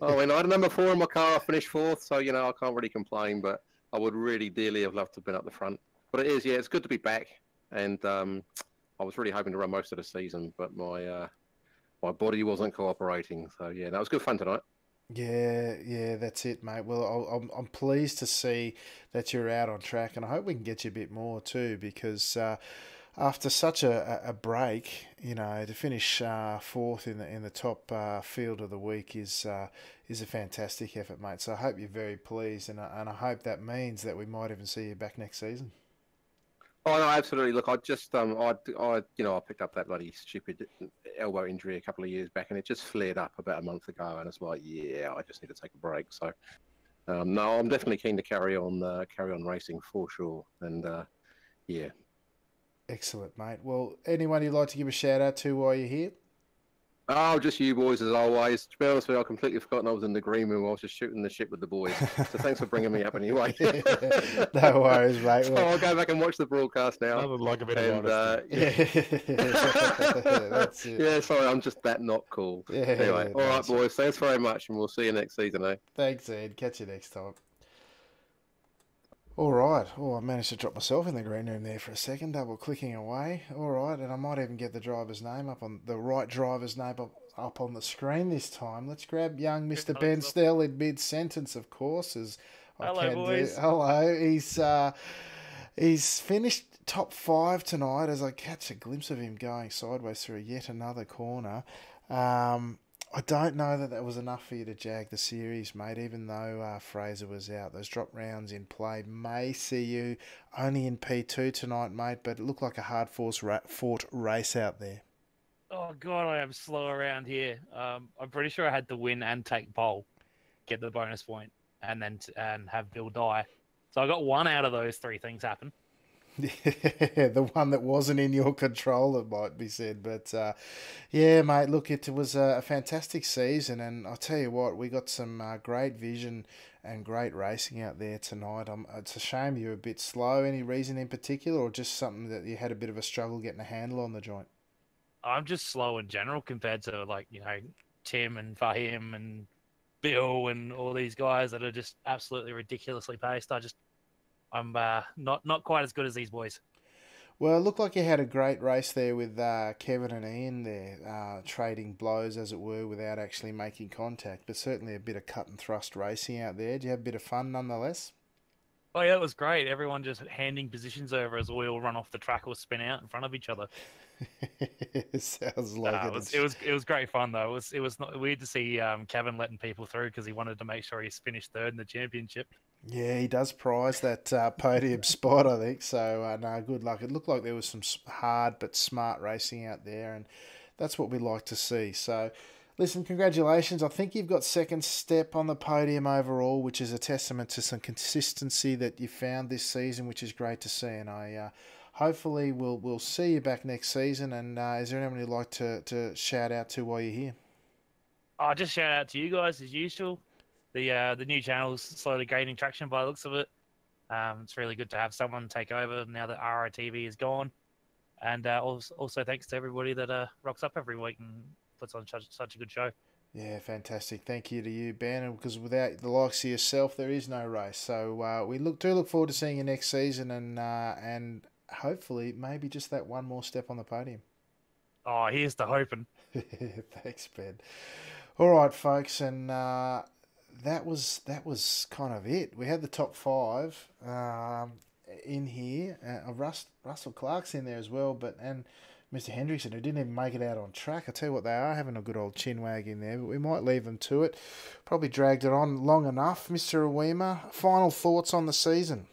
Speaker 6: had a number 4 in my car. I finished fourth, so, I can't really complain, but I would really dearly have loved to have been up the front. But it is, it's good to be back. And I was really hoping to run most of the season, but my body wasn't cooperating. So, that was good fun tonight.
Speaker 1: Yeah, that's it, mate. Well, I'm pleased to see that you're out on track, and I hope we can get you a bit more too, because after such a break, to finish fourth in the top field of the week is a fantastic effort, mate. So I hope you're very pleased, and I hope that means that we might even see you back next season.
Speaker 6: Oh no, absolutely. Look, I just I picked up that bloody stupid elbow injury a couple of years back, and it just flared up about a month ago, and it's like, yeah, I just need to take a break. So no, I'm definitely keen to carry on racing for sure, and yeah.
Speaker 1: Excellent, mate. Well, anyone you'd like to give a shout out to while you're here?
Speaker 6: Oh, just you boys as always. To be honest with you, I completely forgotten I was in the green room. I was just shooting the shit with the boys. So thanks for bringing me up anyway.
Speaker 1: No worries, mate.
Speaker 6: So I'll go back and watch the broadcast now.
Speaker 2: Nothing like a bit of honesty.
Speaker 1: That's it.
Speaker 6: Yeah, sorry, I'm just that not cool.
Speaker 1: Yeah,
Speaker 6: anyway, all right, boys. Thanks very much, and we'll see you next season, eh?
Speaker 1: Thanks, Ed. Catch you next time. All right. Oh, I managed to drop myself in the green room there for a second, double clicking away. All right, and I might even get the driver's name up on the right driver's name up on the screen this time. Let's grab young Mr. Ben Stell in mid-sentence, of course, as
Speaker 7: Hello, boys.
Speaker 1: Hello. He's finished top 5 tonight as I catch a glimpse of him going sideways through yet another corner. I don't know that was enough for you to jag the series, mate, even though Fraser was out. Those drop rounds in play may see you only in P2 tonight, mate, but it looked like a hard-fought race out there.
Speaker 7: Oh, God, I am slow around here. I'm pretty sure I had to win and take pole, get the bonus point, and then and have Bill die. So I got one out of those 3 things happen.
Speaker 1: Yeah, the one that wasn't in your control, it might be said. But, yeah, mate, look, it was a fantastic season. And I'll tell you what, we got some great vision and great racing out there tonight. It's a shame you were a bit slow. Any reason in particular, or just something that you had a bit of a struggle getting a handle on the joint?
Speaker 7: I'm just slow in general compared to, Tim and Fahim and Bill and all these guys that are just absolutely ridiculously paced. I'm not quite as good as these boys.
Speaker 1: Well, it looked like you had a great race there with Kevin and Ian there, trading blows, as it were, without actually making contact. But certainly a bit of cut and thrust racing out there. Did you have a bit of fun nonetheless?
Speaker 7: Oh, yeah, it was great. Everyone just handing positions over as we all run off the track or spin out in front of each other.
Speaker 1: Sounds like
Speaker 7: it was great fun though. It was not weird to see Kevin letting people through because he wanted to make sure he's finished third in the championship.
Speaker 1: Yeah, he does prize that podium spot, I think. So, no, good luck. It looked like there was some hard but smart racing out there, and that's what we like to see. So, listen, congratulations. I think you've got second step on the podium overall, which is a testament to some consistency that you found this season, which is great to see. And I hopefully we'll see you back next season. And is there anyone you'd like to shout out to while you're here?
Speaker 7: I'll just shout out to you guys as usual. The new channel's slowly gaining traction by the looks of it. It's really good to have someone take over now that RITV is gone. And also thanks to everybody that rocks up every week and puts on such a good show.
Speaker 1: Yeah, fantastic. Thank you to you, Ben, because without the likes of yourself, there is no race. So we look forward to seeing you next season and hopefully maybe just that one more step on the podium.
Speaker 7: Oh, here's the hoping.
Speaker 1: Thanks, Ben. All right, folks, and that was kind of it. We had the top 5 in here. Russell Clark's in there as well, and Mr. Hendrickson, who didn't even make it out on track. I tell you what, they are having a good old chin wag in there, but we might leave them to it. Probably dragged it on long enough. Mr. Awima, final thoughts on the season?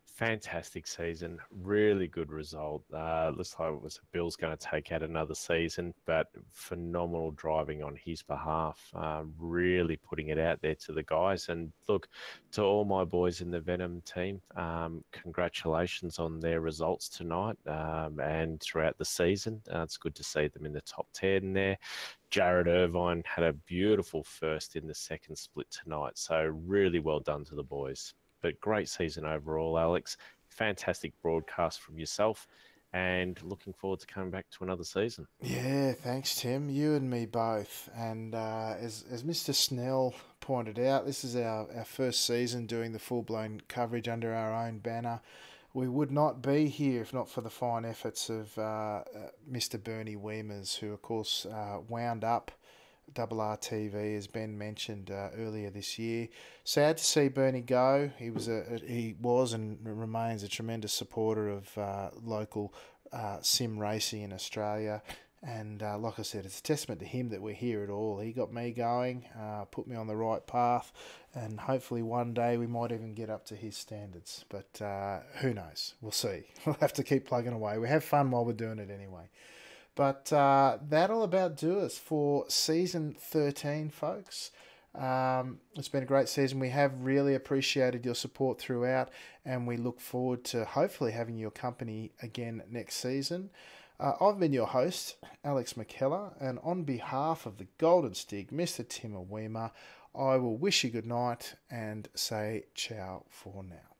Speaker 2: Fantastic season, really good result. Looks like it was Bill's going to take out another season, but phenomenal driving on his behalf. Really putting it out there to the guys. And look, to all my boys in the Venom team, congratulations on their results tonight and throughout the season. It's good to see them in the top 10 there. Jared Irvine had a beautiful first in the second split tonight, so really well done to the boys. But great season overall, Alex. Fantastic broadcast from yourself, and looking forward to coming back to another season.
Speaker 1: Yeah, thanks, Tim. You and me both. And as Mr. Snell pointed out, this is our first season doing the full-blown coverage under our own banner. We would not be here if not for the fine efforts of Mr. Bernie Weemers, who, of course, wound up RTV, as Ben mentioned earlier this year. Sad to see Bernie go. He was and remains a tremendous supporter of local sim racing in Australia. And like I said, it's a testament to him that we're here at all. He got me going, put me on the right path, and hopefully one day we might even get up to his standards. But who knows? We'll see. We'll have to keep plugging away. We have fun while we're doing it anyway. But that'll about do us for season 13, folks. It's been a great season. We have really appreciated your support throughout, and we look forward to hopefully having your company again next season. I've been your host, Alex McKellar, and on behalf of the Golden Stig, Mr. Tim Awema, I will wish you good night and say ciao for now.